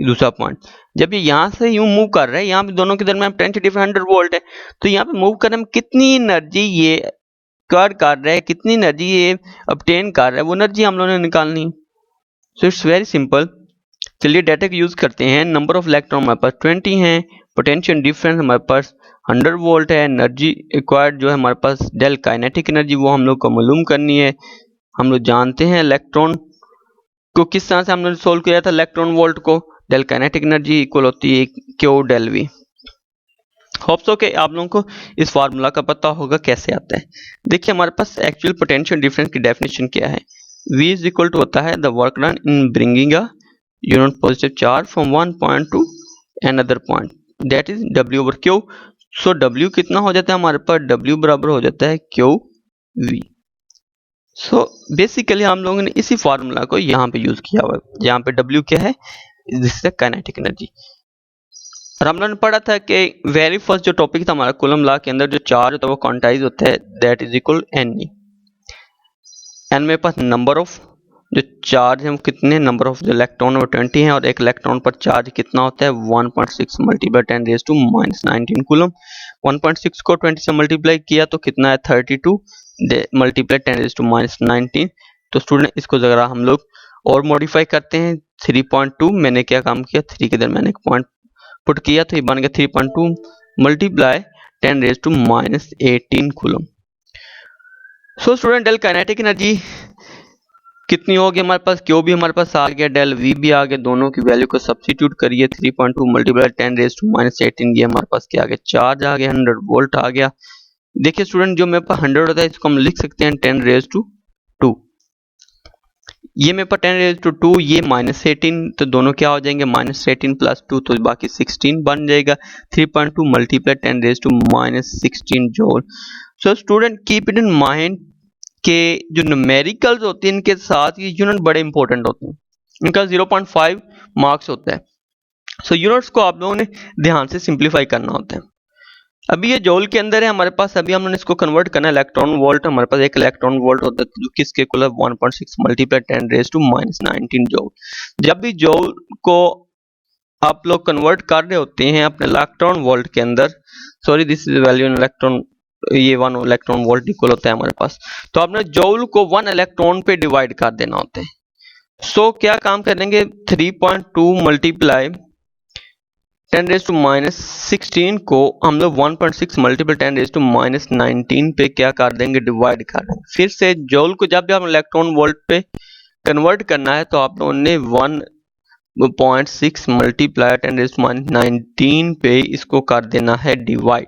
दूसरा पॉइंट, जब ये यहाँ से यूं मूव कर रहा है, यहाँ पे दोनों के दरमियान पोटेंशियल डिफरेंस 100 वोल्ट है, तो यहाँ पे मूव करने में कितनी एनर्जी ये क्वाइड कर रहा है, कितनी एनर्जी ये ऑब्टेन कर रहा है, वो एनर्जी हम लोगों ने निकालनी। So it's very simple. चलिए डाटा का यूज करते हैं। नंबर ऑफ इलेक्ट्रॉन हमारे पास 20 हैं, पोटेंशियल डिफरेंस हमारे पास 100 वोल्ट है, एनर्जी रिक्वायर्ड जो है हमारे पास डेल काइनेटिक एनर्जी वो हम लोग को मालूम करनी है। हम लोग जानते हैं इलेक्ट्रॉन को किस तरह से हमने सोल्व किया था, इलेक्ट्रॉन वोल्ट को डेल काइनेटिक एनर्जी इक्वल होती है Q del V. Hope so कि आप लोगों को इस फार्मूला का पता होगा कैसे आता है। देखिए हमारे पास एक्चुअल पोटेंशियल डिफरेंस की डेफिनेशन क्या है, V इज इक्वल टू होता है the work done in bringing a unit positive charge from one point two another point, that is W over Q। So W कितना हो जाता है हमारे पास, W बराबर हो जाता है QV। सो बेसिकली हम लोगों ने इसी फार्मूला को यहाँ पे यूज किया हुआ है, यहाँ पे W क्या है, दिस इज काइनेटिक एनर्जी। और हम लोगों ने पढ़ा था कि वेरी फर्स्ट जो टॉपिक था हमारा कूलम लॉ के अंदर, जो चार्ज होता है वो क्वांटाइज होता है, that is equal NE। N मेरे पास नंबर ऑफ जो चार्ज है वो कितने, नंबर ऑफ जो इलेक्ट्रॉन वो 20 है, और एक इलेक्ट्रॉन पर चार्ज कितना होता है 1.6 मल्टीप्लाई 10⁻⁻⁹ कूलम। 1.6 को 20 से मल्टीप्लाई किया तो कितना है 32 मल्टीप्लाई 10⁻⁹। तो स्टूडेंट इसको जरा हम लोग और मॉडिफाई करते हैं। 3.2 मैंने क्या काम किया, 3 के दरमियान एक पॉइंट पुट किया तो ये बन गया 3.2 multiply 10⁻⁸ coulomb. So student del kinetic energy कितनी होगी हमारे पास, क्यू भी हमारे पास आ गया, डेल वी भी आ गया, दोनों की वैल्यू को सब्स्टिट्यूट करिए। 3.2 मल्टीप्लाई 10⁻⁸ ये हमारे पास क्या आ गया, चार्ज आ गया, 100 वोल्ट आ गया। देखिए स्टूडेंट जो मेरे पास 100 होता है इसको हम लिख सकते हैं 10⁻²। ये मेरे पास 10⁻², ये -18, तो दोनों क्या हो जाएंगे -18 + 2 तो बाकी 16 बन जाएगा। 3.2 multiply 10⁻⁻16 joule. So student keep it in mind के जो न्यूमेरिकल्स होते हैं इनके साथ ये यूनिट बड़े इंपॉर्टेंट होते हैं, इनका 0.5 मार्क्स होता है। सो यूनिट्स को आप लोगों ने ध्यान से सिंप्लीफाई करना होता है। अभी ये जूल के अंदर है हमारे पास, अभी हमने इसको कन्वर्ट करना है इलेक्ट्रॉन वोल्ट। हमारे पास एक इलेक्ट्रॉन वोल्ट होता है जो किसके इक्वल है 1.6 मल्टीप्लाई 10⁻⁻⁹ जूल। जब भी जूल को आप लोग कन्वर्ट कर रहे होते हैं अपने इलेक्ट्रॉन वोल्ट के अंदर, sorry this is value in electron, ये 1 इलेक्ट्रॉन वोल्ट इक्वल होता है हमारे पास, तो आपने जूल को 1 इलेक्ट्रॉन पे डिवाइड कर देना होता है। सो क्या काम करेंगे, 3.2 मल्टीप्लाई 10⁻⁻16 को हम लोग 1.6 मल्टीप्लाई 10⁻⁻19 पे क्या कर देंगे, डिवाइड कर देंगे। फिर से जूल को जब भी हम इलेक्ट्रॉन वोल्ट पे कन्वर्ट करना है तो आप लोगों ने 1.6 मल्टीप्लाई 10⁻⁻19 पे इसको कर देना है डिवाइड।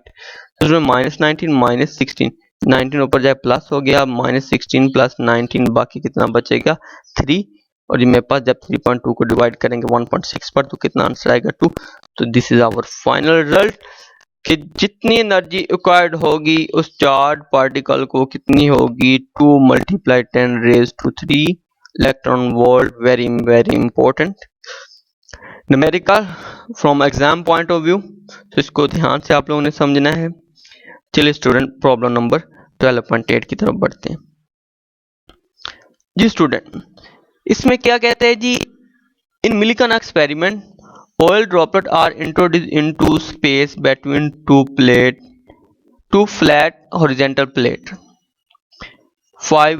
तो उसमें -19 -16, 19 ऊपर जाए प्लस हो गया, -16 + 19 बाकी कितना बचेगा 3, और ये मेरे पास जब 3.2 को डिवाइड करेंगे 1.6 पर तो कितना आंसर आएगा 2। तो this is our final result कि जितनी एनर्जी रिक्वायर्ड होगी उस चार्ज पार्टिकल को कितनी होगी 2 × 10⁻³ electron volt. Very very important numerical from exam point of view, तो इसको ध्यान से आप लोगों ने समझना है। चलिए स्टूडेंट प्रॉब्लम नंबर 12.8 की तरफ बढ़ते हैं। जी स्टूडेंट इसमें क्या कहते हैं जी, in Millikan experiment oil droplets are introduced into space between two flat horizontal plates 5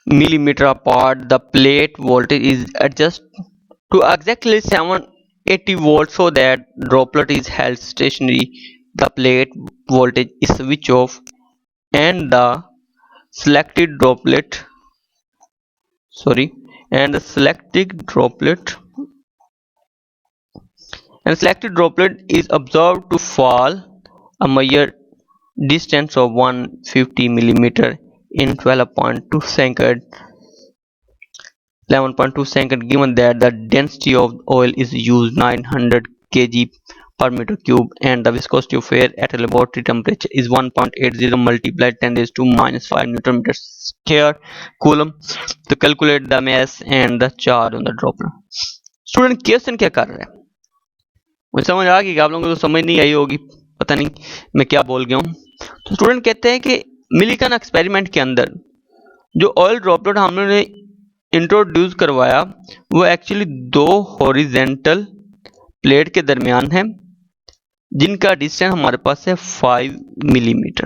millimeter apart. The plate voltage is adjusted to exactly 780 volts so that droplet is held stationary. The plate voltage is switched off and the selected droplet is observed to fall a measured distance of 150 millimeter in 11.2 second. Given that the density of oil is used 900 kg per meter cube and the viscosity of air at a laboratory temperature is 1.80 multiplied 10⁻⁻5 Newton meter square coulomb, to calculate the mass and the charge on the droplet. Student question क्या कर रहा है, मुझे समझ आ गई कि आप लोगों को तो समझ नहीं आई होगी, पता नहीं मैं क्या बोल गया हूँ। तो स्टूडेंट कहते हैं कि मिलिकन एक्सपेरिमेंट के अंदर जो ऑयल ड्रॉपलेट हमने इंट्रोड्यूस करवाया वो एक्चुअली 2 हॉरिजेंटल प्लेट के दरमियान है जिनका डिस्टेंस हमारे पास है 5 मिलीमीटर।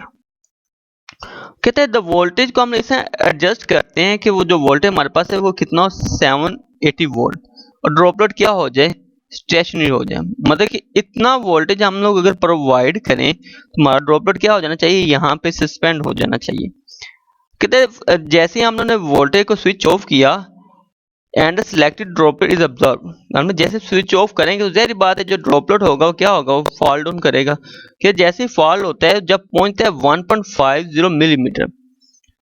कहते हैं द वोल्टेज को हम इसे एडजस्ट करते हैं कि वो जो वोल्टेज हमारे पास है वो कितना 780 वोल्ट और ड्रॉपलेट क्या हो जाए स्टेशनरी हो जाए। मतलब कि इतना वोल्टेज हम लोग अगर प्रोवाइड करें तो हमारा ड्रॉपलेट क्या हो जाना चाहिए, यहाँ पे सस्पेंड हो जाना चाहिए। कहते जैसे ही हम लोगों ने वोल्टेज को स्विच ऑफ किया and selected droplet is observe, हम जैसे स्विच ऑफ करेंगे तो जाहिर बात है जो ड्रॉपलेट होगा वो क्या होगा, वो फॉल डाउन करेगा। कि जैसे फॉल होता है जब पहुंचता है 1.50 मिलीमीटर,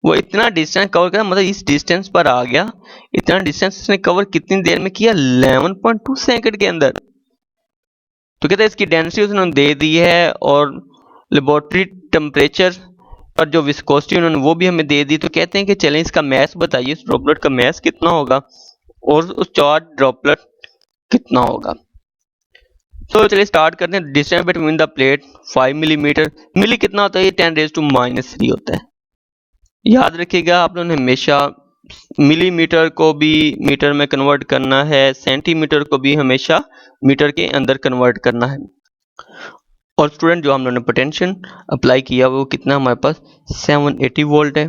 वो इतना डिस्टेंस कवर करा, मतलब इस डिस्टेंस पर आ गया। इतना डिस्टेंस इसने कवर कितनी देर में किया 11.2 सेकंड के अंदर। तो कहते हैं इसकी डेंसिटी उसने दे दी है और लेबोरेटरी टेम्परेचर और जो विस्कोसिटी उन्होंने वो भी हमें दे दी। तो कहते हैं कि चलें इसका मैस बताइए, इस ड्रॉपलेट का मैस कितना होगा और उस चार्ज ड्रॉपलेट कितना होगा। तो चलिए स्टार्ट करते हैं। Distance between the plate 5 millimetre, milli कितना होता है, ये 10⁻³ होता है। याद रखिएगा आप लोगों ने हमेशा मिलीमीटर को भी मीटर में कन्वर्ट करना है, सेंटीमीटर को भी हमेशा मीटर के अंदर कन्वर्ट करना है। और स्टूडेंट जो हम लोगों ने पोटेंशियल अप्लाई किया वो कितना हमारे पास 780 वोल्ट है।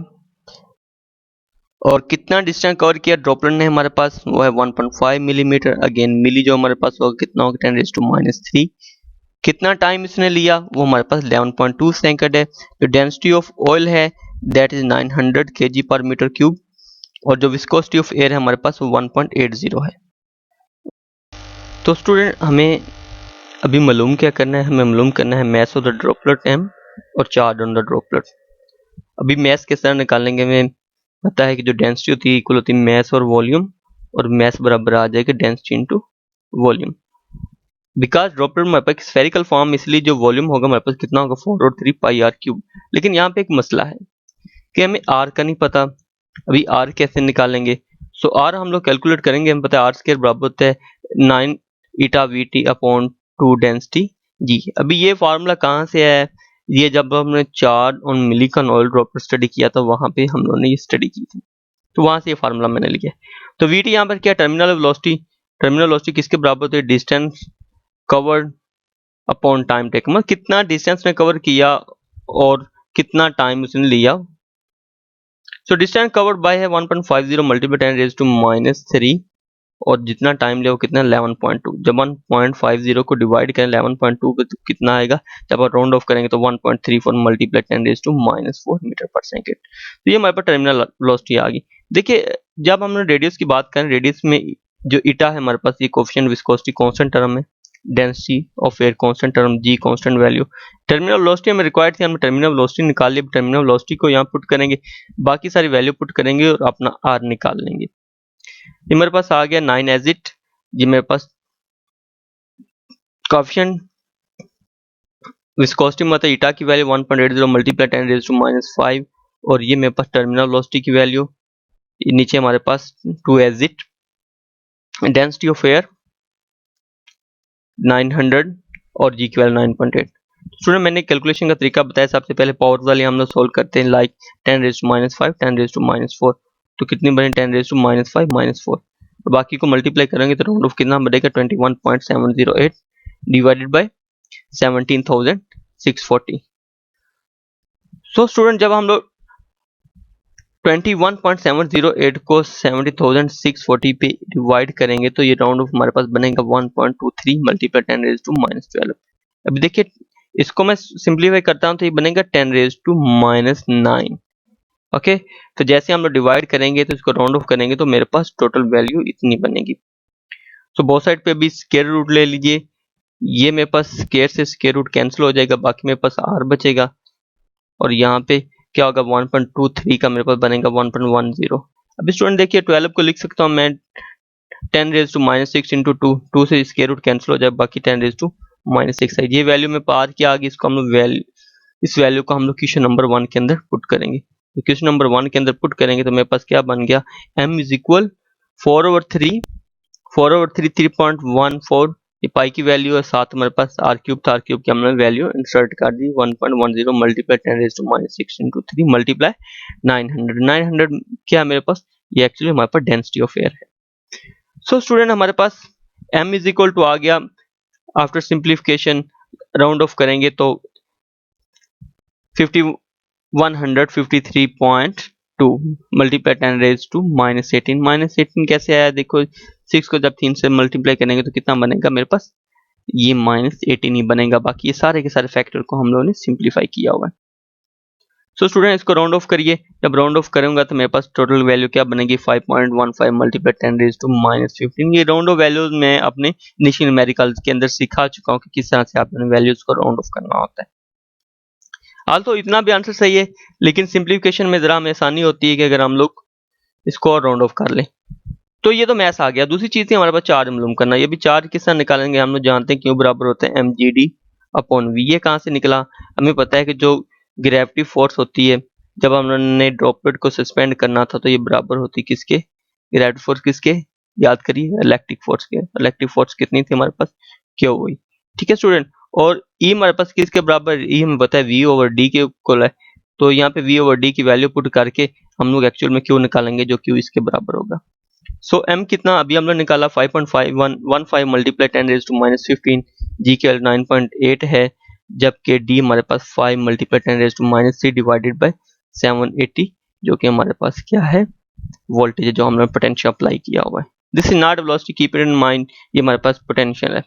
और कितना डिस्टेंस कवर किया ड्रॉपलेट ने हमारे पास, वो है 1.5 मिलीमीटर। अगेन मिली जो हमारे पास होगा कितना होगा 10⁻³ कितना टाइम इसने लिया वो हमारे पास 11.2 सेकंड है। जो डेंसिटी ऑफ ऑयल है दैट इज 900 kg पर मीटर क्यूब और जो विस्कोसिटी ऑफ एयर है हमारे पास वो 1.80 है। तो स्टूडेंट हमें अभी मालूम क्या करना है, हमें मालूम करना है mass of the droplet M और चार्ज ऑन द ड्रॉपलेट। अभी मैस किस तरह निकालेंगे, हमें पता है कि जो डेंसिटी होती है इक्वल होती है मैस और वॉल्यूम, और मैस बराबर आ जाएगा density into volume. Because droplet हमारे पास स्फेरिकल फॉर्म, इसलिए जो वॉल्यूम होगा हमारे पास कितना होगा 4√3 πr³। लेकिन यहाँ पे एक मसला है कि हमें आर का नहीं पता। अभी आर कैसे निकालेंगे, सो आर हम लोग कैलकुलेट करेंगे। हमें पता है r² बराबर होता है 9 ηVT/2 डेंसिटी जी। अभी ये फार्मूला कहाँ से है, ये जब हमने charge on Millikan oil droplet study किया था वहां पे हम लोगों ने ये स्टडी की थी, तो वहां से ये फार्मूला मैंने लिखा है। तो VT यहाँ पर क्या टर्मिनल वेलोसिटी किसके बराबर होती है distance covered upon time take, मतलब कितना डिस्टेंस में कवर किया और कितना टाइम उसने लिया। सो डिस्टेंस कवर्ड बाय है 1.50 × 10⁻³ और जितना टाइम लिया वो कितना 11.2। जब 1.50 को डिवाइड करें 11.2 पे तो कितना आएगा, जब आप राउंड ऑफ करेंगे तो 1.34 × 10⁻⁻4 मीटर पर सेकंड। तो ये हमारे पास टर्मिनल वेलोसिटी आ गई। देखिए जब हमने रेडियस की बात करें, रेडियस में जो ईटा है हमारे पास ये कोफिशिएंट विस्कोसिटी कांस्टेंट टर्म है, density of air constant term G constant value. Terminal velocity हमें रिक्वायर्ड थी, हमने टर्मिनल वेलोसिटी निकाल ली। टर्मिनल वेलोसिटी को यहाँ पुट करेंगे, बाकी सारी वैल्यू पुट करेंगे और अपना आर निकाल लेंगे। ये मेरे पास आ गया 9 एज इट। ये मेरे पास कोएफिशिएंट विस्कोसिटी मतलब ईटा की वैल्यू 1.80 मल्टीप्लाई 10⁻⁻5 और ये मेरे पास टर्मिनल वेलोसिटी की वैल्यू। नीचे हमारे पास 2 as it. Density of air 900 और जी की वैल्यू 9.8। स्टूडेंट मैंने कैलकुलेशन का तरीका बताया। सबसे पहले पावर वाले हम लोग सोल्व करते हैं, लाइक 10⁻⁻5 10⁻⁻4 तो कितनी बने 10⁻⁻5 -4 और बाकी को मल्टीप्लाई करेंगे तो राउंड ऑफ कितना बनेगा 21.708 डिवाइडेड बाय 17,640। सो स्टूडेंट जब हम लोग 21.708 को 70,640 पे डिवाइड करेंगे तो ये राउंड ऑफ हमारे पास बनेगा 1.23 मल्टीप्लाई 10⁻⁻12। अभी देखिए इसको मैं सिंप्लीफाई करता हूं तो ये बनेगा 10⁻⁻9। ओके, तो जैसे हम लोग डिवाइड करेंगे तो इसको राउंड ऑफ करेंगे तो मेरे पास टोटल वैल्यू इतनी बनेगी। तो बोथ साइड पे भी स्क्वायर रूट ले लीजिए। ये मेरे पास स्क्वायर से स्क्वायर रूट कैंसिल हो जाएगा, बाकी मेरे पास r बचेगा और यहाँ पे क्या होगा 1.23 का मेरे पास बनेगा 1.10। अभी स्टूडेंट देखिए 12 को लिख सकता हूँ मैं 10⁻⁻6 इंटू 2 से स्क्वायर रूट कैंसिल हो जाए, बाकी 10⁻⁻6 है। ये वैल्यू में पार किया आगे, इसको हम लोग इस वैल्यू को हम लोग क्वेश्चन नंबर 1 के अंदर पुट करेंगे। तो क्वेश्चन नंबर 1 के अंदर पुट करेंगे तो मेरे पास क्या बन गया, m इज इक्वल 4/3 3.14 ये पाई की वैल्यू है, साथ हमारे पास r क्यूब था, r क्यूब की हमने वैल्यू इंसर्ट कर दी 1.10 मल्टीप्लाई 10⁻⁻6 इंटू 3 मल्टीप्लाई 900 क्या है मेरे पास, ये एक्चुअली हमारे पास डेंसिटी ऑफ एयर है। सो स्टूडेंट हमारे पास m इज इक्वल टू आ गया, आफ्टर सिंप्लीफिकेशन राउंड ऑफ करेंगे तो 153.2 मल्टीप्लाई 10⁻⁻18 कैसे आया, देखो 6 को जब 3 से मल्टीप्लाई करेंगे तो कितना बनेगा मेरे पास, ये -18 ही बनेगा। बाकी ये सारे के सारे फैक्टर को हम लोगों ने सिंप्लीफाई किया हुआ है। सो स्टूडेंट इसको राउंड ऑफ करिए, जब राउंड ऑफ करूंगा तो मेरे पास टोटल वैल्यू क्या बनेगी 5.15 मल्टीप्लाई 10⁻⁻15। ये राउंड ऑफ वैल्यूज मैं अपने इनिशियल न्यूमेरिकल्स के अंदर सिखा चुका हूँ कि किस तरह से आपने वैल्यूज को राउंड ऑफ करना होता है। हाल तो इतना भी आंसर सही है, लेकिन सिंप्लीफिकेशन में जरा हमें आसानी होती है कि अगर हम लोग इसको और राउंड ऑफ कर लें। तो ये तो मैथ्स आ गया। दूसरी चीज थी हमारे पास चार्ज मालूम करना। ये भी चार्ज किस तरह निकालेंगे, हम लोग जानते हैं क्यों बराबर होते हैं mgd/v। ये कहाँ से निकला, हमें पता है कि जो ग्रेविटी फोर्स होती है जब हमने ड्रॉपलेट को सस्पेंड करना था तो ये बराबर होती किसके, ग्रेविटी फोर्स किसके, याद करिए इलेक्ट्रिक फोर्स के। इलेक्ट्रिक फोर्स कितनी थी हमारे पास, क्यों हुई, ठीक है स्टूडेंट। और ई हमारे पास किसके बराबर, ई हमें पता है v/d के इक्वल है, तो यहाँ पे v/d की वैल्यू पुट करके हम लोग एक्चुअल में क्यू निकालेंगे जो क्यू इसके बराबर होगा। सो m कितना अभी हम लोग निकाला 5.515 मल्टीप्लाई 10⁻⁻15, g की वैल्यू 9.8 है, जबकि d हमारे पास 5 मल्टीप्लाई 10⁻3 डिवाइडेड बाय 780 जो कि हमारे पास क्या है, वोल्टेज है जो हमने पोटेंशियल अप्लाई किया हुआ है। This is not velocity, keep it in mind, ये हमारे पास पोटेंशियल है।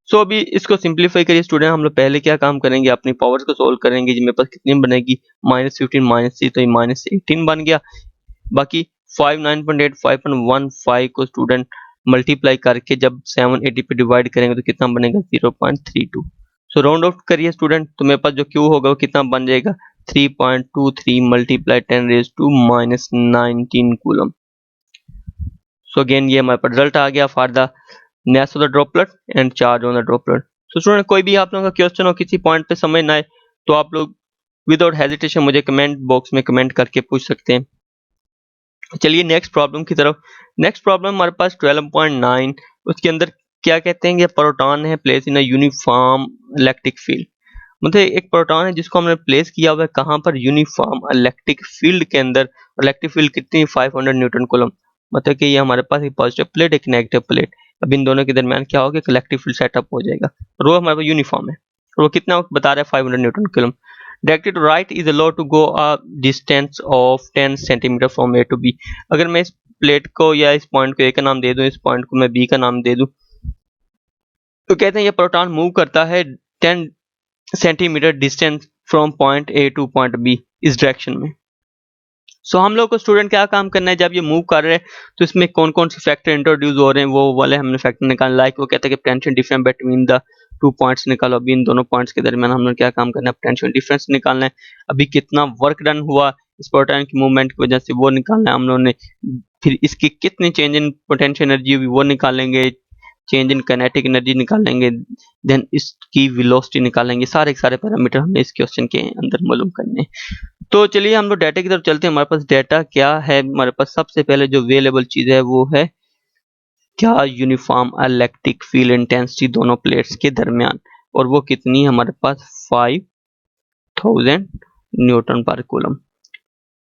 सो अभी इसको सिंप्लीफाई करिए स्टूडेंट। हम लोग पहले क्या काम करेंगे, अपनी पावर्स को सोल्व करेंगे। जी मेरे पास कितनी बनेगी -15 -3 तो ये -18 बन गया। बाकी 5 9.8 5.15 को स्टूडेंट मल्टीप्लाई करके जब 780 पे डिवाइड करेंगे तो कितना बनेगा 0.32। सो राउंड ऑफ करिए स्टूडेंट तो मेरे पास जो क्यू होगा वो कितना बन जाएगा 3.23 मल्टीप्लाई 10⁻⁻19 कूलम। सो अगेन ये हमारे पास रिजल्ट आ गया for the mass of the droplet and charge on the droplet। तो स्टूडेंट कोई भी आप लोगों का क्वेश्चन हो किसी पॉइंट पे समझ ना आए तो आप लोग विदाउट हेजिटेशन मुझे कमेंट बॉक्स में कमेंट करके पूछ सकते हैं। चलिए नेक्स्ट प्रॉब्लम की तरफ। नेक्स्ट प्रॉब्लम हमारे पास 12.9, उसके अंदर क्या कहते हैं, ये प्रोटॉन है place in a uniform electric field. मतलब एक प्रोटॉन है जिसको हमने प्लेस किया हुआ है कहाँ पर, यूनिफॉर्म इलेक्ट्रिक फील्ड के अंदर। इलेक्ट्रिक फील्ड कितनी 500 न्यूटन कूलम। मतलब कि ये हमारे पास एक पॉजिटिव प्लेट एक नेगेटिव प्लेट, अब इन दोनों के दरमियान क्या होगा, इलेक्ट्रिक फील्ड सेटअप हो जाएगा। और वो हमारे पास यूनिफॉर्म है और वो कितना बता रहा है 500 newton coulomb. Directed right is allowed to go a distance of 10 centimetre from A to B. अगर मैं इस प्लेट को या इस पॉइंट को ए का नाम दे दूं, इस पॉइंट को मैं बी का नाम दे दूं, तो कहते हैं ये प्रोटॉन मूव करता है 10 centimetre distance from point A to point B इस डायरेक्शन में। सो हम लोग को स्टूडेंट क्या काम करना है, जब ये मूव कर रहे हैं तो इसमें कौन कौन से फैक्टर इंट्रोड्यूस हो रहे हैं वो वाले हमने फैक्टर निकालना। लाइक वो कहते हैं कि potential difference between the 2 points निकालो। अभी इन दोनों पॉइंट्स के दरमियान हम लोग क्या काम करना है, पोटेंशियल डिफरेंस निकालना है। अभी कितना वर्क डन हुआ इस प्रोटॉन की मूवमेंट की वजह से वो निकालना है हम लोगों ने। फिर इसकी कितनी चेंज इन पोटेंशियल एनर्जी हुई वो निकालेंगे, चेंज इन काइनेटिक एनर्जी निकालेंगे, देन इसकी वेलोसिटी निकालेंगे। सारे पैरामीटर हमें इस क्वेश्चन के अंदर मालूम करने। तो चलिए हम लोग डाटा की तरफ चलते हैं। हमारे पास डाटा क्या है, हमारे पास सबसे पहले जो अवेलेबल चीज है वो है क्या, यूनिफॉर्म इलेक्ट्रिक फील्ड इंटेंसिटी दोनों प्लेट्स के दरमियान, और वो कितनी है हमारे पास 5000 न्यूटन पर कूलम।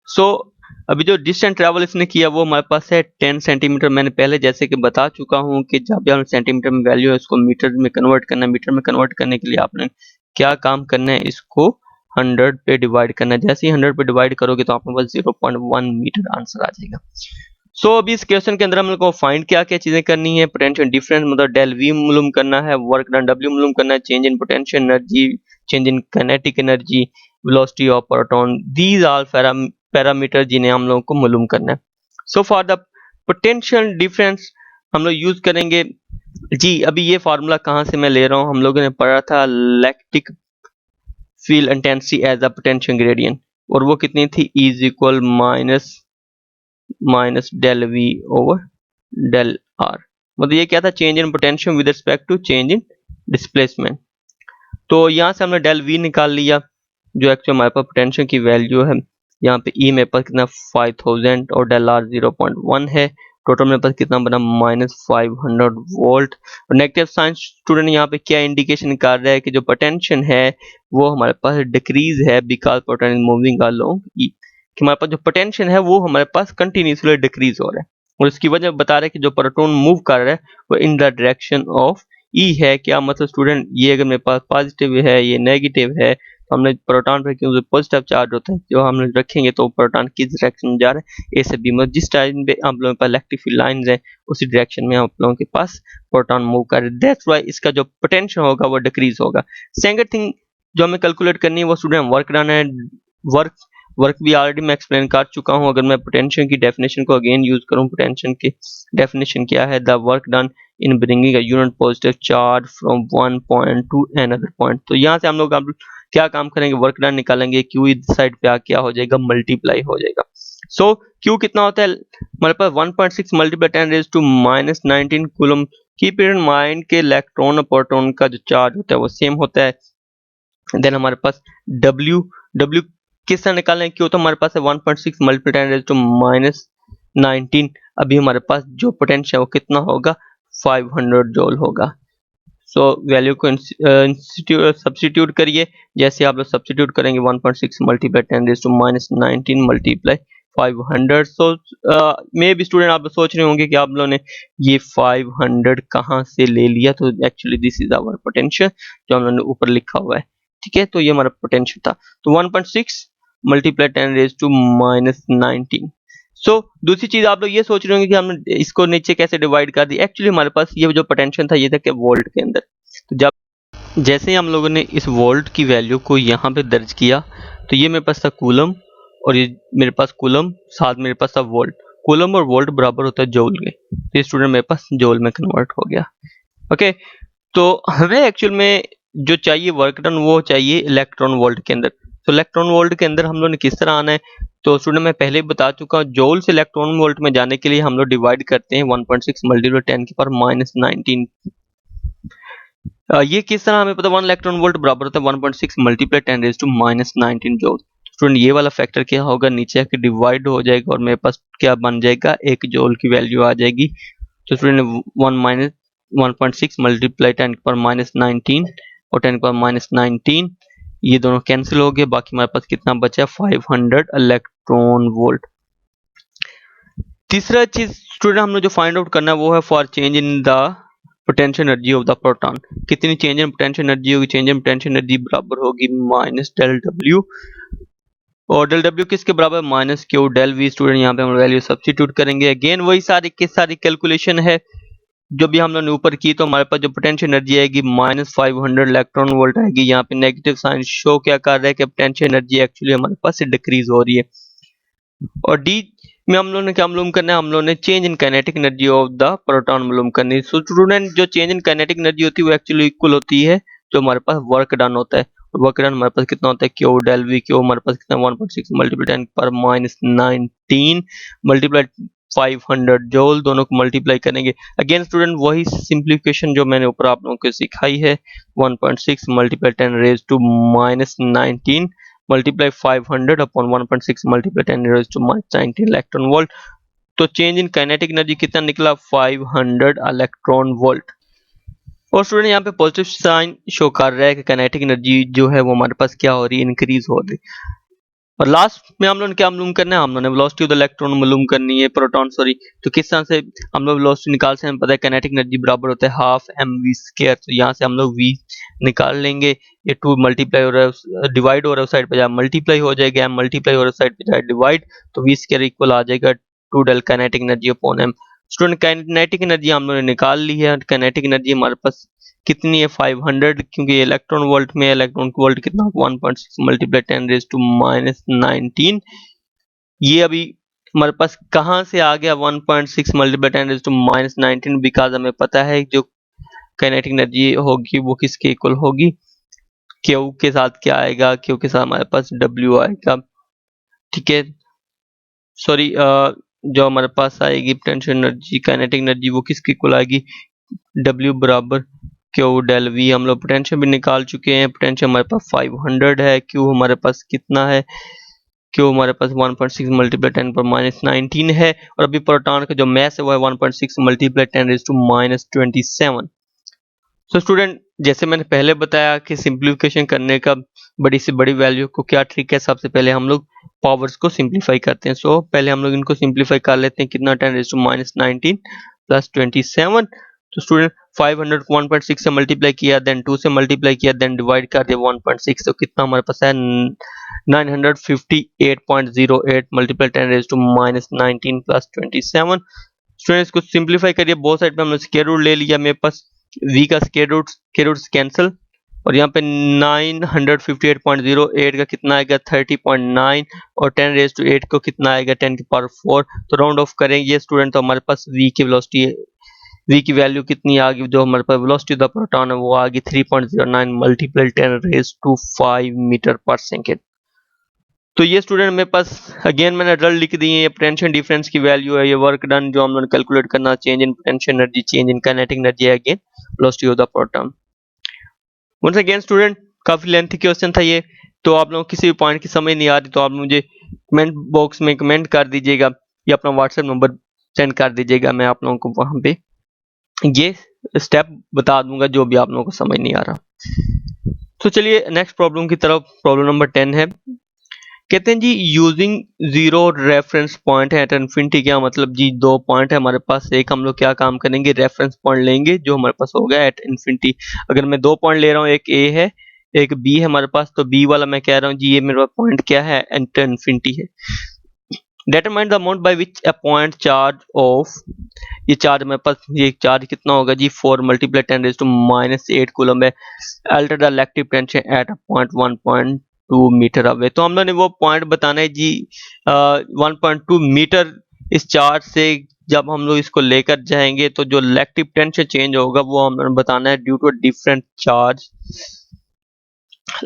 सो अभी जो डिस्टेंस ट्रैवल इसने किया वो हमारे पास है 10 सेंटीमीटर। मैंने पहले जैसे कि बता चुका हूं कि जब भी हम सेंटीमीटर में वैल्यू है उसको मीटर में कन्वर्ट करना है। मीटर में कन्वर्ट करने के लिए आपने क्या काम करना है, इसको 100 पे डिवाइड करना है। जैसे ही 100 पे डिवाइड करोगे तो आपके पास 0.1 मीटर आंसर आ जाएगा। सो अभी इस क्वेश्चन के अंदर हम लोग को फाइंड क्या क्या चीजें करनी है, पोटेंशियल डिफरेंस मतलब डेल वी मालूम करना है, वर्क डन डब्ल्यू मालूम करना है, change in potential energy, change in kinetic energy, velocity of proton, these are parameter जिन्हें हम लोगों को मालूम करना है। So for the potential difference हम लोग यूज करेंगे जी। अभी ये फार्मूला कहां से मैं ले रहा हूं, हम लोगों ने पढ़ा था electric field intensity as a potential gradient, और वो कितनी थी, is equal minus del V over del R. मतलब ये क्या था, change in potential with respect to change in displacement. तो यहां से हमने डेल वी निकाल लिया जो एक्चुअली हमारे पास पोटेंशियल की वैल्यू है। यहाँ पे ई मेरे पास कितना 5000 और डेल आर 0.1 है। टोटल मेरे पास कितना बना -500 वोल्ट। और नेगेटिव साइन स्टूडेंट यहाँ पे क्या इंडिकेशन कर रहा है कि जो पोटेंशियल है वो हमारे पास डिक्रीज है because proton is moving along E, कि हमारे पास जो पोटेंशियल है वो हमारे पास कंटिन्यूसली डिक्रीज हो रहा है। और इसकी वजह बता रहा है कि जो प्रोटॉन मूव कर रहा है वो इन द डायरेक्शन ऑफ ई है। क्या मतलब स्टूडेंट, ये अगर मेरे पास पॉजिटिव है ये नेगेटिव है, तो हमने प्रोटॉन पे क्योंकि पॉजिटिव चार्ज होता है जो हम रखेंगे तो प्रोटॉन किस डायरेक्शन में जा रहा है, ए से बी। मतलब जिस टाइम पे आप लोगों के पास इलेक्ट्रिक फील्ड लाइंस है उसी डायरेक्शन में आप लोगों के पास प्रोटॉन मूव कर रहे हैं। दैट्स व्हाई इसका जो पोटेंशियल होगा वो डिक्रीज होगा। सेकंड थिंग जो हमें कैलकुलेट करनी है वो स्टूडेंट वर्क डन है। वर्क भी ऑलरेडी मैं एक्सप्लेन कर चुका हूं। अगर मैं पोटेंशियल की डेफिनेशन को अगेन यूज करूं, पोटेंशियल की डेफिनेशन क्या है, the work done in bringing a unit positive charge from one point two another point. तो यहाँ से हम लोग क्या काम करेंगे, वर्क डन निकालेंगे, क्यू इस साइड पे क्या हो जाएगा, मल्टीप्लाई हो जाएगा। सो क्यू कितना होता है हमारे पास 1.6 multiply 10⁻⁻19 coulomb. Keep in mind के इलेक्ट्रॉन और प्रोटॉन का जो चार्ज होता है वो सेम होता है। देन हमारे पास W किस तरह निकालें, क्यों, तो हमारे पास है 1.6 मल्टीप्लाई 10⁻19। अभी हमारे पास जो पोटेंशियल है वो कितना होगा, 500 जूल होगा। सो वैल्यू को सब्स्टिट्यूट करिए। जैसे आप लोग सब्स्टिट्यूट करेंगे 1.6 multiply 10⁻19 multiply 500। So may be student आप सोच रहे होंगे कि आप लोगों ने ये 500 कहाँ से ले लिया, तो actually this is our potential जो हम लोगों ने ऊपर लिखा हुआ है। ठीक है, तो ये हमारा पोटेंशियल था। तो 1.6 मल्टीप्लाई 10⁻19। सो दूसरी चीज आप लोग ये सोच रहे होंगे कि हमने इसको नीचे कैसे डिवाइड कर दी। एक्चुअली हमारे पास ये जो पोटेंशियल था ये था कि वोल्ट के अंदर। तो जब जैसे ही हम लोगों ने इस वोल्ट की वैल्यू को यहाँ पे दर्ज किया तो ये मेरे पास था कूलम, और ये मेरे पास कूलम साथ मेरे पास था वोल्ट। कूलम और वोल्ट बराबर होता है जूल के, तो ये स्टूडेंट मेरे पास जूल में कन्वर्ट हो गया। ओके, तो हमें एक्चुअल में जो चाहिए वर्क डन वो चाहिए इलेक्ट्रॉन वोल्ट के अंदर। तो इलेक्ट्रॉन वोल्ट के अंदर हम लोग ने किस तरह आना है, तो स्टूडेंट मैं पहले ही बता चुका हूँ, जूल से इलेक्ट्रॉन वोल्ट में जाने के लिए हम लोग डिवाइड करते हैं 1.6 मल्टीप्लाई 10⁻⁻19। ये किस तरह हमें पता, 1 इलेक्ट्रॉन वोल्ट बराबर होता है 1.6 मल्टीप्लाई 10⁻⁻19 जूल। स्टूडेंट ये वाला फैक्टर क्या होगा, नीचे आके डिवाइड हो जाएगा और मेरे पास क्या बन जाएगा, 1 जूल की वैल्यू आ जाएगी। तो स्टूडेंट 1.6 मल्टीप्लाई 10⁻⁻19 और 10⁻⁻19 ये दोनों कैंसिल हो गए, बाकी हमारे पास कितना बचा, 500 इलेक्ट्रॉन वोल्ट। तीसरा चीज स्टूडेंट हमने जो फाइंड आउट करना है वो है for change in the potential energy of the proton. कितनी चेंज इन पोटेंशियल एनर्जी होगी, चेंज इन पोटेंशियल एनर्जी बराबर होगी माइनस डेल डब्ल्यू, और डेल डब्ल्यू किसके बराबर, minus Q del V. Student यहाँ पे हम वैल्यू सब्स्टिट्यूट करेंगे। अगेन वही सारी कैलकुलेशन है जो भी हम लोगों ने ऊपर की। तो हमारे पास जो पोटेंशियल एनर्जी आएगी -500 इलेक्ट्रॉन वोल्ट आएगी। यहाँ पे नेगेटिव साइन शो क्या कर रहा है कि पोटेंशियल एनर्जी एक्चुअली हमारे पास से डिक्रीज हो रही है। और डी में हम लोगों ने क्या मालूम करना है, हम लोगों ने change in kinetic energy of the proton मालूम करनी है। सो स्टूडेंट जो चेंज इन काइनेटिक एनर्जी होती है वो एक्चुअली इक्वल होती है जो हमारे पास वर्क डन होता है, वर्क डन हमारे पास कितना होता है क्यू डेल वी, क्यू हमारे पास कितना 1.6 मल्टीप्लाई 10 पर माइनस 19 मल्टीप्लाई 500 जूल, दोनों को मल्टीप्लाई करेंगे। अगेन स्टूडेंट वही सिंप्लीफिकेशन जो मैंने ऊपर आप लोगों को सिखाई है, 1.6 multiply 10 raise to minus 19 multiply 500 upon 1.6 multiply 10 raise to minus 19 electron volt. तो चेंज इन काइनेटिक एनर्जी कितना निकला 500 इलेक्ट्रॉन वोल्ट। और स्टूडेंट यहाँ पे पॉजिटिव साइन शो कर रहा है कि काइनेटिक एनर्जी जो है वो हमारे पास क्या हो रही है, इंक्रीज हो रही है। और लास्ट में हम लोगों ने क्या मालूम करना है, हम लोगों ने वेलोसिटी ऑफ द इलेक्ट्रॉन मालूम करनी है, प्रोटॉन सॉरी। तो किस तरह से हम लोग वेलोसिटी निकाल सकते हैं, हमें पता है काइनेटिक एनर्जी बराबर होता है हाफ एम वी स्क्वायर। तो यहाँ से हम लोग वी निकाल लेंगे, ये 2 मल्टीप्लाई हो रहा है डिवाइड हो रहा है उस साइड पे जाए मल्टीप्लाई हो जाएगा, एम मल्टीप्लाई हो रहा है उस साइड पे जाए डिवाइड, तो वी स्क्वायर इक्वल आ जाएगा 2 del kinetic energy upon M. Student kinetic energy हम लोगों ने निकाल ली है, काइनेटिक एनर्जी हमारे पास कितनी है 500, क्योंकि ये इलेक्ट्रॉन वोल्ट में, इलेक्ट्रॉन वोल्ट कितना 1.6 मल्टीप्लाई 10 रेज टू माइनस 19। ये अभी हमारे पास कहां से आ गया 1.6 multiply 10 raise to minus 19, because हमें पता है जो काइनेटिक एनर्जी होगी वो किसके इक्वल होगी, क्यू के साथ क्या आएगा, क्यू के साथ हमारे पास डब्ल्यू आएगा, ठीक है। सॉरी जो हमारे पास आएगी पोटेंशियल एनर्जी काइनेटिक एनर्जी वो किसके इक्वल आएगी, डब्ल्यू बराबर क्यू डेल वी। हम लोग पोटेंशियल भी निकाल चुके हैं, पोटेंशियल हमारे पास 500 है, क्यू हमारे पास कितना है, क्यू हमारे पास 1.6 मल्टीप्लाई 10 पर माइनस 19 है, और अभी प्रोटॉन का जो मैस है वो है 1.6 multiply 10 raise to minus 27। So student जैसे मैंने पहले बताया कि सिंप्लीफिकेशन करने का बड़ी से बड़ी वैल्यू को क्या ट्रिक है, सबसे पहले हम लोग पावर्स को सिंप्लीफाई करते हैं। सो पहले हम लोग इनको सिंप्लीफाई कर लेते हैं, कितना 10 रेज टू माइनस 19 प्लस 27। तो स्टूडेंट 500 को 1.6 से मल्टीप्लाई किया, देन 2 से मल्टीप्लाई किया, देन डिवाइड कर दिया 1.6, तो कितना हमारे पास है 958.08 multiply 10 raise to minus 19 plus 27। Student इसको सिंप्लीफाई करिए, बोथ साइड पे हमने स्क्वायर रूट ले लिया, मेरे पास v का स्क्वायर रूट कैंसिल, और यहाँ पे 958.08 का कितना आएगा 30.9, और 10 रेज टू 8 को कितना आएगा 10 की पावर 4। तो राउंड ऑफ करेंगे स्टूडेंट, तो हमारे पास v की वेलोसिटी v की वैल्यू कितनी आ गई, जो हमारे पास वेलोसिटी ऑफ द प्रोटॉन है वो आ गई 3.09 मल्टीप्लाई 10 रेज टू 5 मीटर पर सेकेंड। तो ये स्टूडेंट मेरे पास अगेन मैंने रिजल्ट लिख दिए, ये पोटेंशियल डिफरेंस की वैल्यू है, ये वर्क डन जो हम लोग कैलकुलेट करना, change in potential energy, change in kinetic energy है, again velocity of the proton. Once again student काफी लेंथी क्वेश्चन था ये, तो आप लोगों को किसी भी पॉइंट की समझ नहीं आ रही तो आप मुझे कमेंट बॉक्स में कमेंट कर दीजिएगा या अपना व्हाट्सएप नंबर सेंड कर दीजिएगा, मैं आप लोगों को वहां पे ये स्टेप बता दूंगा जो भी आप लोगों को समझ नहीं आ रहा। तो चलिए नेक्स्ट प्रॉब्लम की तरफ, प्रॉब्लम नंबर 10 है। कहते हैं जी यूजिंग जीरो रेफरेंस पॉइंट है एट इन्फिनिटी, क्या मतलब जी 2 पॉइंट है हमारे पास, एक हम लोग क्या काम करेंगे रेफरेंस पॉइंट लेंगे जो हमारे पास हो गया एट इन्फिनिटी। अगर मैं 2 पॉइंट ले रहा हूँ, एक ए है एक बी है हमारे पास, तो बी वाला मैं कह रहा हूँ जी ये मेरा पॉइंट क्या है एट इन्फिनिटी है। Determine the amount by which a point charge of, ये चार्ज मेरे पास, ये चार्ज कितना होगा जी 4 multiply 10 raise to minus 8 coulomb है, alter the electric potential at a point 1.2 metre away. तो हम लोगों ने वो पॉइंट बताना है जी 1.2 मीटर इस चार्ज से जब हम लोग इसको लेकर जाएंगे तो जो इलेक्ट्रिक पोटेंशियल चेंज होगा वो हम लोगों ने बताना है due to different charge.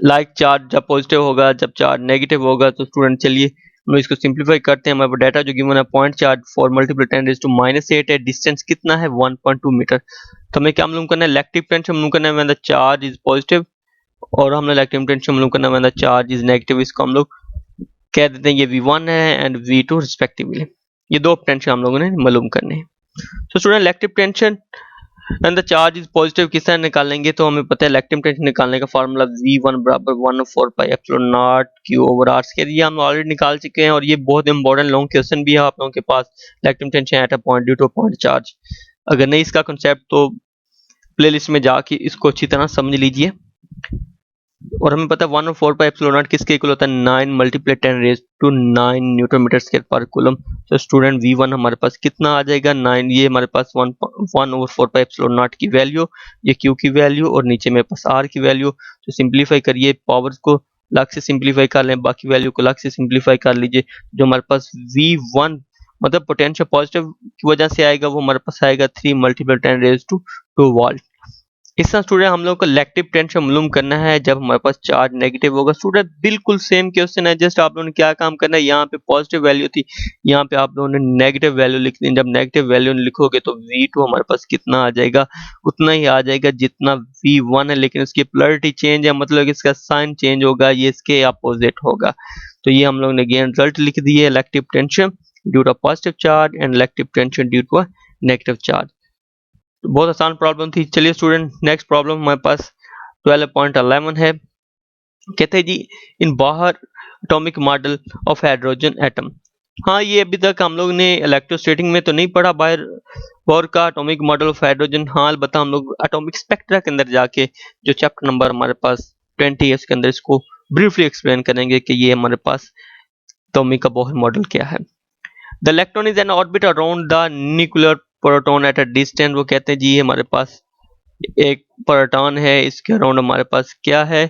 Like charge जब पॉजिटिव होगा, जब चार्ज नेगेटिव होगा। तो स्टूडेंट चलिए हम लोग इसको सिंप्लीफाई करते हैं। हमारे डाटा जो गिवन है point charge 4 multiply 10 raise to minus 8 है, डिस्टेंस कितना है 1.2 मीटर। तो हमें क्या मालूम करना है, इलेक्ट्रिक पोटेंशियल मालूम करना है when the charge is positive, और हमने इलेक्ट्रिक पोटेंशियल मालूम करना है when the charge is negative. इसको हम लोग कह देते हैं ये V1 है एंड V2 रिस्पेक्टिवली, ये 2 पोटेंशियल हम लोगों ने मालूम करने हैं। तो student electric potential and the charge is positive किस तरह निकालेंगे, तो हमें पता है इलेक्ट्रिक पोटेंशियल निकालने का फार्मूला V1 बराबर 1/4 pi epsilon not Q over R square, ये हम ऑलरेडी निकाल चुके हैं, और ये बहुत इंपॉर्टेंट लॉन्ग क्वेश्चन भी है आप लोगों के पास, electric potential at a point due to point charge. अगर नहीं इसका कांसेप्ट तो प्लेलिस्ट में जाके इसको अच्छी तरह समझ लीजिए। और हमें पता है 1/4 पाई एप्सिलॉन नॉट किसके इक्वल होता है 9 multiply 10 raise to 9 newton metre square पर कूलम। तो स्टूडेंट V1 हमारे पास कितना आ जाएगा 9, ये हमारे पास 1/4 पाई एप्सिलॉन नॉट की वैल्यू, ये Q की वैल्यू, और नीचे मेरे पास R की वैल्यू। तो सिंप्लीफाई करिए, पावर्स को अलग से सिंप्लीफाई कर लें, बाकी वैल्यू को अलग से सिंप्लीफाई कर लीजिए। जो हमारे पास V1 मतलब पोटेंशियल पॉजिटिव की वजह से आएगा वो हमारे पास आएगा 3 मल्टीप्लाई 10 रेज टू 2 वोल्ट। इस तरह स्टूडेंट हम लोग को इलेक्टिव टेंशन मालूम करना है जब हमारे पास चार्ज नेगेटिव होगा। स्टूडेंट बिल्कुल सेम क्वेश्चन है, जस्ट आप लोगों ने क्या काम करना है, यहाँ पे पॉजिटिव वैल्यू थी, यहाँ पे आप लोगों ने नेगेटिव वैल्यू लिखनी है। जब नेगेटिव वैल्यू लिखोगे तो V2 हमारे पास कितना आ जाएगा, उतना ही आ जाएगा जितना V1 है, लेकिन इसकी पोलैरिटी चेंज है, मतलब इसका साइन चेंज होगा, ये इसके अपोजिट होगा। तो ये हम लोग ने अगेन रिजल्ट लिख दिए, electric tension due to positive charge and electric tension due to negative charge. बहुत आसान प्रॉब्लम थी। चलिए स्टूडेंट नेक्स्ट प्रॉब्लम हमारे पास 12.11 है। कहते हैं जी इन बाहर atomic model of hydrogen atom. हाँ, ये अभी तक हम लोग ने इलेक्ट्रोस्टैटिक में तो नहीं पढ़ा बाहर का एटॉमिक मॉडल ऑफ हाइड्रोजन। हाँ अलबत्ता हम लोग एटॉमिक स्पेक्ट्रा के अंदर जाके जो चैप्टर नंबर हमारे पास 20 है उसके अंदर इसको ब्रीफली एक्सप्लेन करेंगे कि ये हमारे पास एटॉमिक का बाहर मॉडल क्या है। The electron is an orbit around the nuclear proton eight a distance. वो कहते हैं जी हमारे पास एक प्रोटॉन है, इसके अराउंड हमारे पास क्या है,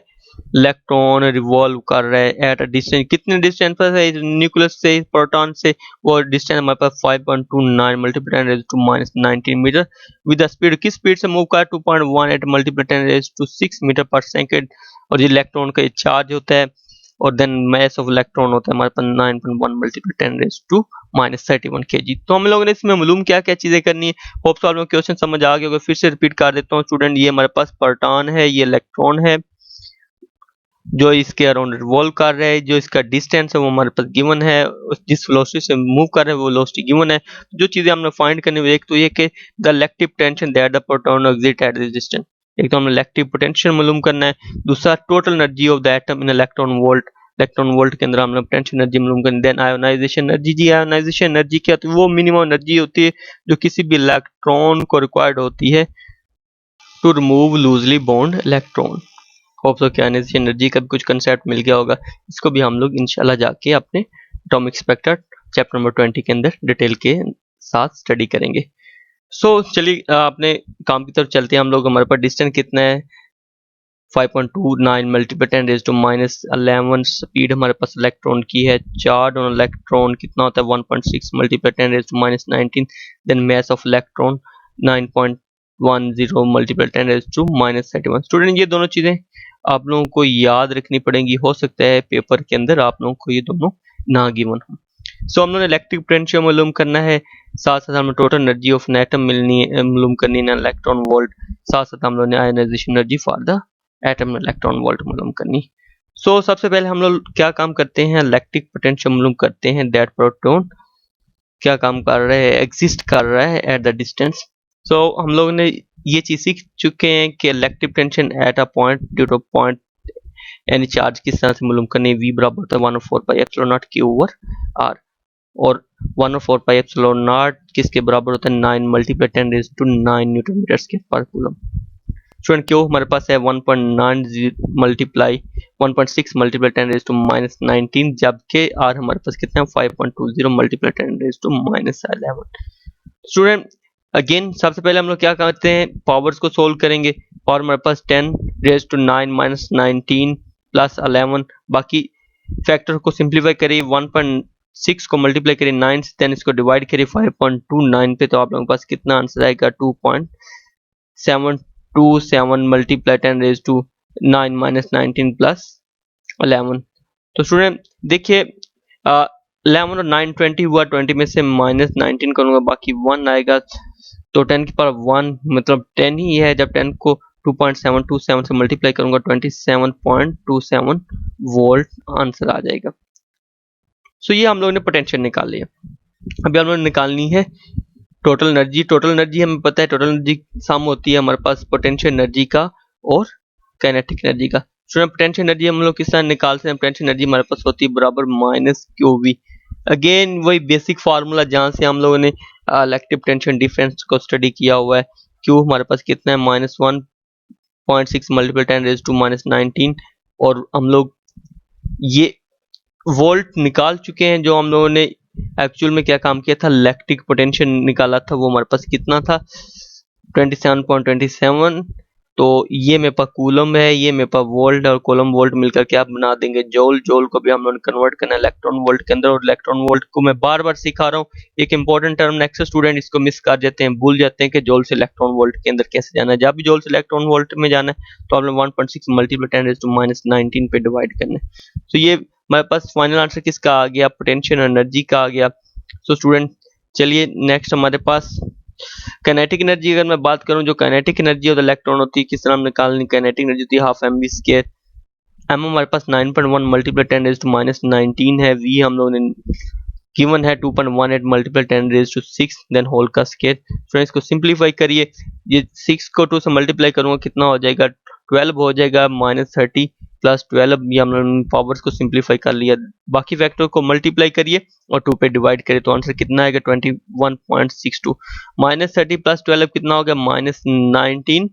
इलेक्ट्रॉन रिवॉल्व कर रहा है एट अ डिस्टेंस। कितने डिस्टेंस पर है न्यूक्लियस से प्रोटॉन से, वो डिस्टेंस हमारे पास 5.29 multiply 10 to -19 metre. With the speed, किस स्पीड से मूव कर 2.18 मल्टीप्लाई 10 टू 6 मीटर पर सेकंड। और ये इलेक्ट्रॉन का चार्ज होता है और देन मास ऑफ इलेक्ट्रॉन होता है हमारे पास 9.1 मल्टीप्लाई 10 टू -31 kg। तो हम लोगों ने इसमें मालूम क्या क्या चीजें करनी है। होप सो आप लोगों को क्वेश्चन समझ आ गया होगा, फिर से रिपीट कर देता हूँ स्टूडेंट। ये हमारे पास प्रोटॉन है, ये इलेक्ट्रॉन है जो इसके अराउंड रिवॉल्व कर रहा है, जो इसका डिस्टेंस है वो हमारे पास गिवन है, जिस वेलोसिटी से मूव कर रहे हैं वो वेलोसिटी गिवन है। जो चीजें हमने फाइंड करनी है, एक तो ये कि the elective tension that the proton exit at this distance, एक तो हमें इलेक्टिव पोटेंशियल मालूम करना है। दूसरा total energy of the atom in electron volt, electron volt के अंदर हमने पोटेंशियल एनर्जी मालूम करनी। देन आयोनाइजेशन एनर्जी, जी आयोनाइजेशन एनर्जी क्या होती है, वो मिनिमम एनर्जी होती है जो किसी भी इलेक्ट्रॉन को रिक्वायर्ड होती है to remove loosely bond electron. Hope so क्या एनर्जी का भी कुछ कंसेप्ट मिल गया होगा। इसको भी हम लोग इंशाल्लाह जाके अपने एटॉमिक स्पेक्ट्रा चैप्टर नंबर 20 के अंदर डिटेल के साथ स्टडी करेंगे। सो चलिए अपने काम की तरफ चलते हैं हम लोग। हमारे पास डिस्टेंस कितना है 5.29 मल्टीप्लाई 10 रेज़ टू -11 स्पीड हमारे पास इलेक्ट्रॉन की है। चार्ज ऑन इलेक्ट्रॉन कितना होता है 1.6 multiply 10 raise to -19। Then mass of electron 9.10 multiply 10 raise to -31। Student ये दोनों चीजें आप लोगों को याद रखनी पड़ेंगी, हो सकता है पेपर के अंदर आप लोगों को ये दोनों ना गिवन हो। सो हम लोगों ने इलेक्ट्रिक पोटेंशियल मालूम करना है, साथ साथ हमें total energy of an atom मालूम करनी है, इलेक्ट्रॉन वोल्ट, साथ साथ हम लोगों ने ionization energy for the atom electron volt मालूम करनी। सो सबसे पहले हम लोग क्या काम करते हैं, इलेक्ट्रिक पोटेंशियल मालूम करते हैं दैट प्रोटॉन क्या काम कर रहा है, एग्जिस्ट कर रहा है एट द डिस्टेंस। सो हम लोग ने ये चीज सीख चुके हैं कि electric tension eight a point due to point यानी चार्ज किस तरह से मालूम करनी है। V बराबर होता है 1/4πε0 Q ओवर R, और 1/4πε0 किसके बराबर होता है 9 multiply 10 raise to 9 newton metres के पर कूलम। स्टूडेंट क्यों हमारे पास है 1.6 मल्टीप्लाई 10 रेज़ टू -19, जबकि R हमारे पास कितना है 5.20 multiply 10 raise to -11। Student again सबसे पहले हम लोग क्या करते हैं, पावर्स को सोल्व करेंगे। पावर हमारे पास 10 रेज़ टू 9 -19 प्लस 11, बाकी फैक्टर को सिंप्लीफाई करिए, 1.6 को मल्टीप्लाई करिए 9 से, देन इसको डिवाइड करिए 5.29 पे, तो आप लोगों के पास कितना आंसर आएगा 2.727 मल्टीप्लाई 10 रेज़ टू 9 -19 प्लस 11। तो स्टूडेंट देखिए 11 और 9 20 हुआ, 20 में से -19 करूंगा बाकी 1 आएगा, तो 10 की पावर 1 मतलब 10 ही है। जब 10 को 2.727 से मल्टीप्लाई करूंगा 27.27 वोल्ट आंसर आ जाएगा। सो ये हम लोगों ने पोटेंशियल निकाल लिया। अभी हम लोगों ने निकालनी है टोटल एनर्जी। टोटल एनर्जी हमें पता है, टोटल एनर्जी सम होती है हमारे पास पोटेंशियल एनर्जी का और काइनेटिक एनर्जी का। स्टूडेंट पोटेंशियल एनर्जी हम लोग किस तरह निकालते हैं, पोटेंशियल एनर्जी हमारे पास होती है बराबर -QV। अगेन वही बेसिक फार्मूला जहां से हम लोगों ने इलेक्ट्रिक पोटेंशियल डिफरेंस को स्टडी किया हुआ है। Q हमारे पास कितना है -1.6 मल्टीप्लाई 10 रेज़ टू -19, और हम लोग ये वोल्ट निकाल चुके हैं। जो हम लोगों ने एक्चुअल में क्या काम किया था, इलेक्ट्रिक पोटेंशियल निकाला था, वो हमारे पास कितना था 27.27 तो ये मेरे पास कूलम है, ये मेरे पास वोल्ट और कूलम वोल्ट मिलकर क्या बना देंगे जूल। जूल को भी हम लोग कन्वर्ट करना है इलेक्ट्रॉन वोल्ट के अंदर, और इलेक्ट्रॉन वोल्ट को मैं बार बार सिखा रहा हूँ। एक इंपॉर्टेंट टर्म नेक्स्ट स्टूडेंट इसको मिस कर जाते हैं, भूल जाते हैं कि जूल से इलेक्ट्रॉन वोल्ट के अंदर कैसे जाना है। जब भी जूल से इलेक्ट्रॉन वोल्ट में जाना है तो आपने 1.6 मल्टीप्लाई 10⁻⁹ पे डिवाइड करना है। तो ये हमारे पास फाइनल आंसर किसका आ गया, पोटेंशियल एनर्जी का आ गया। सो स्टूडेंट चलिए नेक्स्ट हमारे पास काइनेटिक एनर्जी अगर मैं बात करूं, जो काइनेटिक एनर्जी और इलेक्ट्रॉन होती है किस तरह हम निकालनी। काइनेटिक एनर्जी होती है half M V square, M हमारे पास 9.1 मल्टीप्लाई 10⁻⁹ है, वी हम लोगों ने गिवन है 2.18 मल्टीप्लाई 10⁶, देन होल का स्क्वायर। फ्रेंड्स इसको सिंप्लीफाई करिए, ये 6 को 2 से मल्टीप्लाई करूंगा कितना हो जाएगा 12 हो जाएगा, -30 प्लस 12, ये हम लोगों ने पावर्स को सिंप्लीफाई कर लिया। बाकी फैक्टर को मल्टीप्लाई करिए और 2 पे डिवाइड करिए तो आंसर कितना आएगा 21.62। -30 प्लस 12 कितना हो गया -19,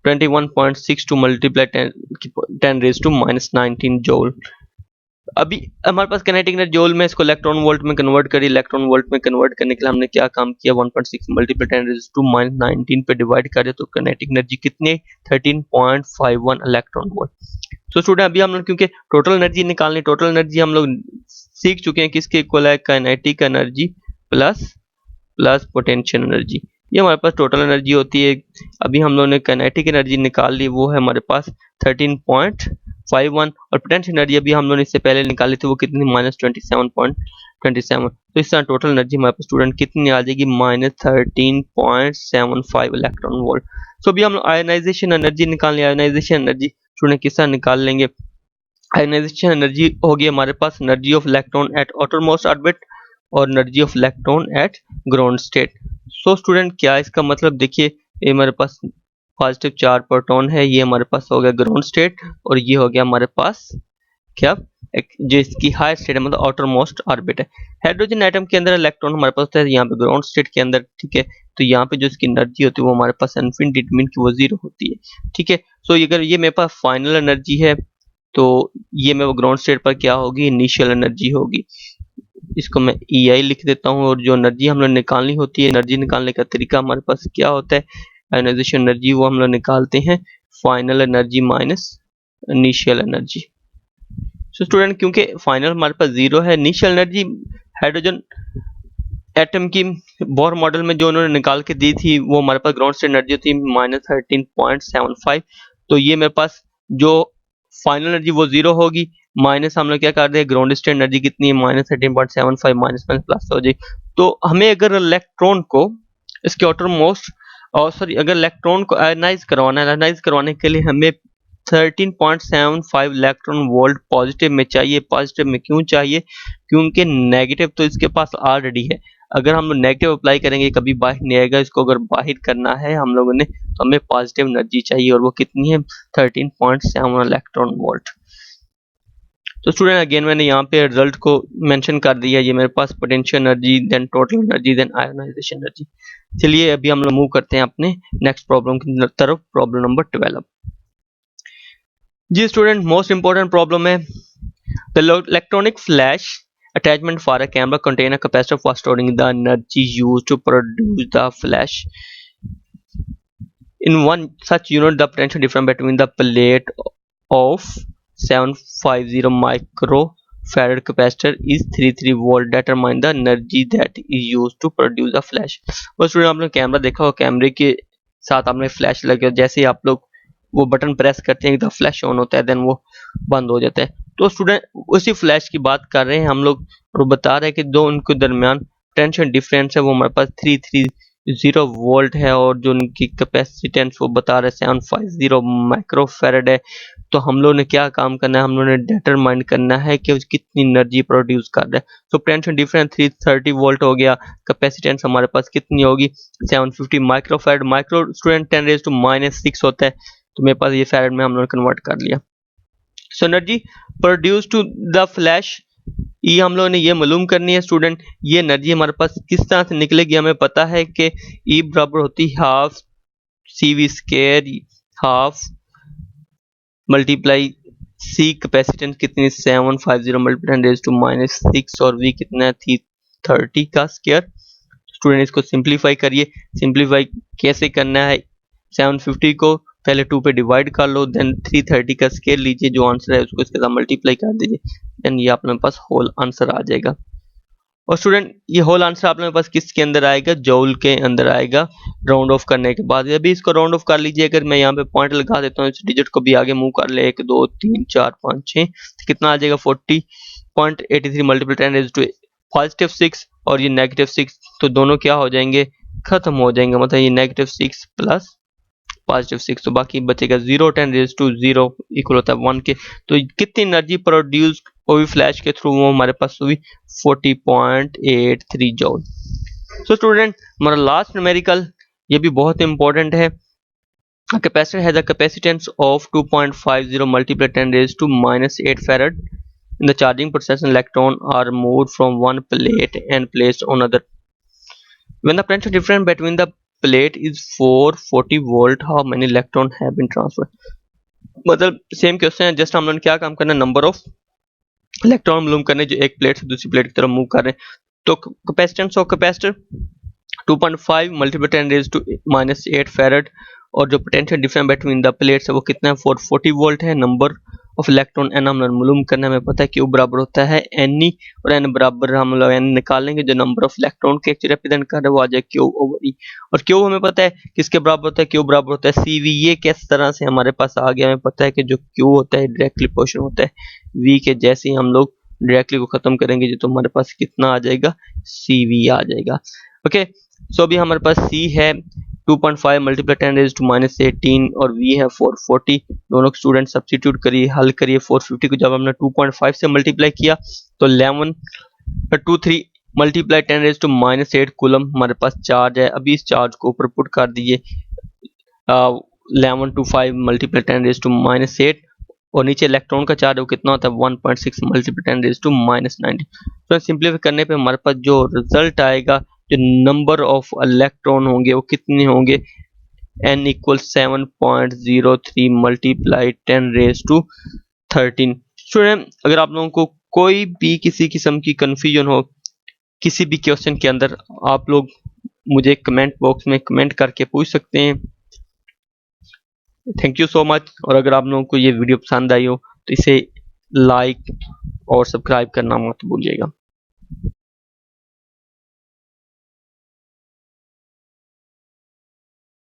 21.62 मल्टीप्लाई 10⁻⁻⁹ जूल। अभी हमारे पास काइनेटिक एनर्जी जूल में, इसको इलेक्ट्रॉन वोल्ट में कन्वर्ट करिए। इलेक्ट्रॉन वोल्ट में कन्वर्ट करने के लिए हमने क्या काम किया, 1.6 मल्टीप्लाई 10⁻⁹ पे डिवाइड करें तो काइनेटिक एनर्जी कितने 13.51 इलेक्ट्रॉन वोल्ट। तो स्टूडेंट अभी हम लोग क्योंकि टोटल एनर्जी निकालनी, टोटल एनर्जी हम लोग सीख चुके हैं किसके इक्वल है, kinetic energy plus potential energy. ये हमारे पास टोटल एनर्जी होती है। अभी हम लोगों ने काइनेटिक एनर्जी निकाल ली, वो है हमारे पास 13.51, और पोटेंशियल एनर्जी अभी हम लोगों ने इससे पहले निकाली थी वो कितनी -27.27। तो इस तरह टोटल एनर्जी हमारे पास स्टूडेंट कितनी आ जाएगी -13.75 इलेक्ट्रॉन वोल्ट। सो अभी हम लोग आयोनाइजेशन एनर्जी निकालनी। आयोनाइजेशन एनर्जी स्टूडेंट किस तरह निकाल लेंगे, आयोनाइजेशन एनर्जी होगी हमारे पास energy of electron at outermost orbit और energy of electron at ground state. So student क्या इसका मतलब, देखिए ये हमारे पास पॉजिटिव 4 प्रोटॉन है, ये हमारे पास हो गया ग्राउंड स्टेट, और ये हो गया हमारे पास क्या जो इसकी हायर स्टेट है मतलब आउटर मोस्ट ऑर्बिट है। हाइड्रोजन एटम के अंदर इलेक्ट्रॉन हमारे पास होता है यहाँ पे ग्राउंड स्टेट के अंदर, ठीक है। तो यहाँ पे जो इसकी एनर्जी होती है वो हमारे पास इनफिनिटी मीन की वो 0 होती है, ठीक है। सो अगर ये मेरे पास फाइनल एनर्जी है तो ये मेरे ग्राउंड स्टेट पर क्या होगी, इनिशियल एनर्जी होगी। इसको मैं EI लिख देता हूँ, और जो एनर्जी हम लोग निकालनी होती है, एनर्जी निकालने का तरीका हमारे पास क्या होता है, आयोनाइजेशन एनर्जी वो हम लोग निकालते हैं final energy minus initial energy. So student क्योंकि फाइनल हमारे पास 0 है, इनिशियल एनर्जी हाइड्रोजन एटम की बोर मॉडल में जो उन्होंने निकाल के दी थी वो हमारे पास ग्राउंड स्टेट एनर्जी थी -13.75। तो ये मेरे पास जो फाइनल एनर्जी वो 0 होगी, माइनस हम लोग क्या कर रहे हैं ग्राउंड स्टेट एनर्जी कितनी है -13.75, माइनस प्लस हो जाएगी। तो हमें अगर इलेक्ट्रॉन को इसके आउटर मोस्ट और सॉरी अगर इलेक्ट्रॉन को आयनाइज करवाना है, आयनाइज करवाने के लिए हमें 13.75 इलेक्ट्रॉन वोल्ट पॉजिटिव में चाहिए। पॉजिटिव में क्यों चाहिए, क्योंकि नेगेटिव तो इसके पास ऑलरेडी है। अगर हम लोग नेगेटिव अप्लाई करेंगे कभी बाहर नहीं आएगा, इसको अगर बाहर करना है हम लोगों ने तो हमें पॉजिटिव एनर्जी चाहिए, और वो कितनी है 13.7 इलेक्ट्रॉन वोल्ट। तो स्टूडेंट अगेन मैंने यहाँ पे रिजल्ट को मेंशन कर दिया, ये मेरे पास potential energy, then total energy, then ionisation energy. चलिए अभी हम लोग मूव करते हैं अपने नेक्स्ट प्रॉब्लम की तरफ, प्रॉब्लम नंबर 12। जी स्टूडेंट मोस्ट इंपॉर्टेंट प्रॉब्लम है, the electronic flash attachment for a camera contain a capacitor for storing the energy used to produce the flash. In one such unit, the potential difference between the plate of 750 microfarad capacitor is 33 volt. Determine the energy that is used to produce the flash. और student आपने camera देखा हो, कैमरे के साथ आपने flash लगे, जैसे ही आप लोग वो बटन प्रेस करते हैं तो फ्लैश ऑन होता है, देन वो बंद हो जाता है। तो स्टूडेंट उसी फ्लैश की बात कर रहे हैं हम लोग, और बता रहे हैं कि दो उनके दरमियान पोटेंशियल डिफरेंस है वो हमारे पास 330 वोल्ट है, और जो उनकी कैपेसिटेंस वो बता रहे हैं 750 माइक्रोफैरड है। तो हम लोग ने क्या काम करना है, हम लोग ने डिटरमाइन करना है कि कितनी एनर्जी प्रोड्यूस कर रहा है। तो पोटेंशियल डिफरेंस 330 वोल्ट हो गया, कैपेसिटेंस हमारे पास कितनी होगी 750 माइक्रोफैरड। माइक्रो स्टूडेंट 10⁻⁻⁶ होता है, तो मेरे पास ये फैरड में हम लोग कन्वर्ट कर लिया। So energy produce to the flash, ये हम लोगों ने ये मालूम करनी है स्टूडेंट। ये एनर्जी हमारे पास किस तरह से निकलेगी, हमें पता है कि E बराबर होती है half CV square, half multiply C capacitance कितनी 750 मल्टीप्लाई 10⁻⁻⁶, और V कितना है 30 का स्क्वायर। स्टूडेंट इसको सिंप्लीफाई करिए, सिंप्लीफाई कैसे करना है, 750 को पहले 2 पे डिवाइड कर लो, देन 330 का स्केयर लीजिए, जो आंसर है उसको इसके साथ मल्टीप्लाई कर दीजिए, देन ये अपने पास होल आंसर आ जाएगा। और स्टूडेंट ये होल आंसर आप लोगों के पास किसके अंदर आएगा, जूल के अंदर आएगा राउंड ऑफ करने के बाद। अभी इसको राउंड ऑफ कर लीजिए, अगर मैं यहाँ पे पॉइंट लगा देता हूँ, इस डिजिट को भी आगे मूव कर ले, 1 2 3 4 5 6, तो कितना आ जाएगा 40.83 मल्टीप्लाई 10 रेज़ टू पॉजिटिव 6 और ये नेगेटिव 6, तो दोनों क्या हो जाएंगे, खत्म हो जाएंगे, मतलब ये नेगेटिव 6 प्लस पॉजिटिव 6, तो बाकी बचेगा 0 10 रेज़ टू 0 इक्वल होता है 1 के। तो कितनी एनर्जी प्रोड्यूस हुई फ्लैश के थ्रू, वो हमारे पास हुई 40.83 जूल। सो स्टूडेंट हमारा लास्ट न्यूमेरिकल ये भी बहुत इंपॉर्टेंट है। A capacitor has a capacitance of 2.50 multiplied 10 raised to -8 farad. In the charging process, electrons are moved from one plate and placed on other. When the potential difference between the plate is 440 volt, how many electrons have been transferred? मतलब same question है, just हम लोगों ने क्या काम करना है, number of electron मालूम करने जो एक प्लेट से दूसरी प्लेट की तरफ मूव कर रहे हैं। तो capacitance of capacitor 2.5 multiply 10 raise to -8 farad, और जो potential difference between the plates है वो कितना है, 440 वोल्ट है। नंबर ऑफ इलेक्ट्रॉन एन हम लोग मालूम करना है, हमें पता है क्यू बराबर होता है एन ई, और एन बराबर हम लोग एन निकालेंगे, जो नंबर ऑफ इलेक्ट्रॉन के एक्चुअली रिप्रेजेंट कर रहा है वो आ जाए क्यू ओवर ई, और क्यू हमें पता है किसके बराबर होता है, क्यू बराबर होता है सी वी। ये किस तरह से हमारे पास आ गया, हमें पता है कि जो क्यू होता है डायरेक्टली पोर्शन होता है वी के, जैसे ही हम लोग डायरेक्टली को खत्म करेंगे तो हमारे पास कितना आ जाएगा, सी वी आ जाएगा। ओके, सो अभी हमारे पास सी है 2.5 मल्टीप्लाई 10 रेज़ टू -18 और v है 440। दोनों स्टूडेंट सब्स्टिट्यूट करिए, हल करिए। 450 को जब हमने 2.5 से मल्टीप्लाई किया तो 1123 मल्टीप्लाई 10 रेज़ टू -8 कूलम हमारे पास चार्ज है। अभी इस चार्ज को ऊपर पुट कर दीजिए, 1125 मल्टीप्लाई 10 रेज़ टू -8, और नीचे इलेक्ट्रॉन का चार्ज वो कितना होता है 1.6 मल्टीप्लाई 10 रेज़ टू -90। तो सिंप्लीफाई करने पे हमारे पास जो रिजल्ट आएगा, जो नंबर ऑफ इलेक्ट्रॉन होंगे वो कितने होंगे, n equal 7.03 multiply 10 raise to 13। Student अगर आप लोगों को कोई भी किसी किस्म की कंफ्यूजन हो किसी भी क्वेश्चन के अंदर, आप लोग मुझे कमेंट बॉक्स में कमेंट करके पूछ सकते हैं। Thank you so much. और अगर आप लोगों को ये वीडियो पसंद आई हो तो इसे लाइक और सब्सक्राइब करना मत भूलिएगा।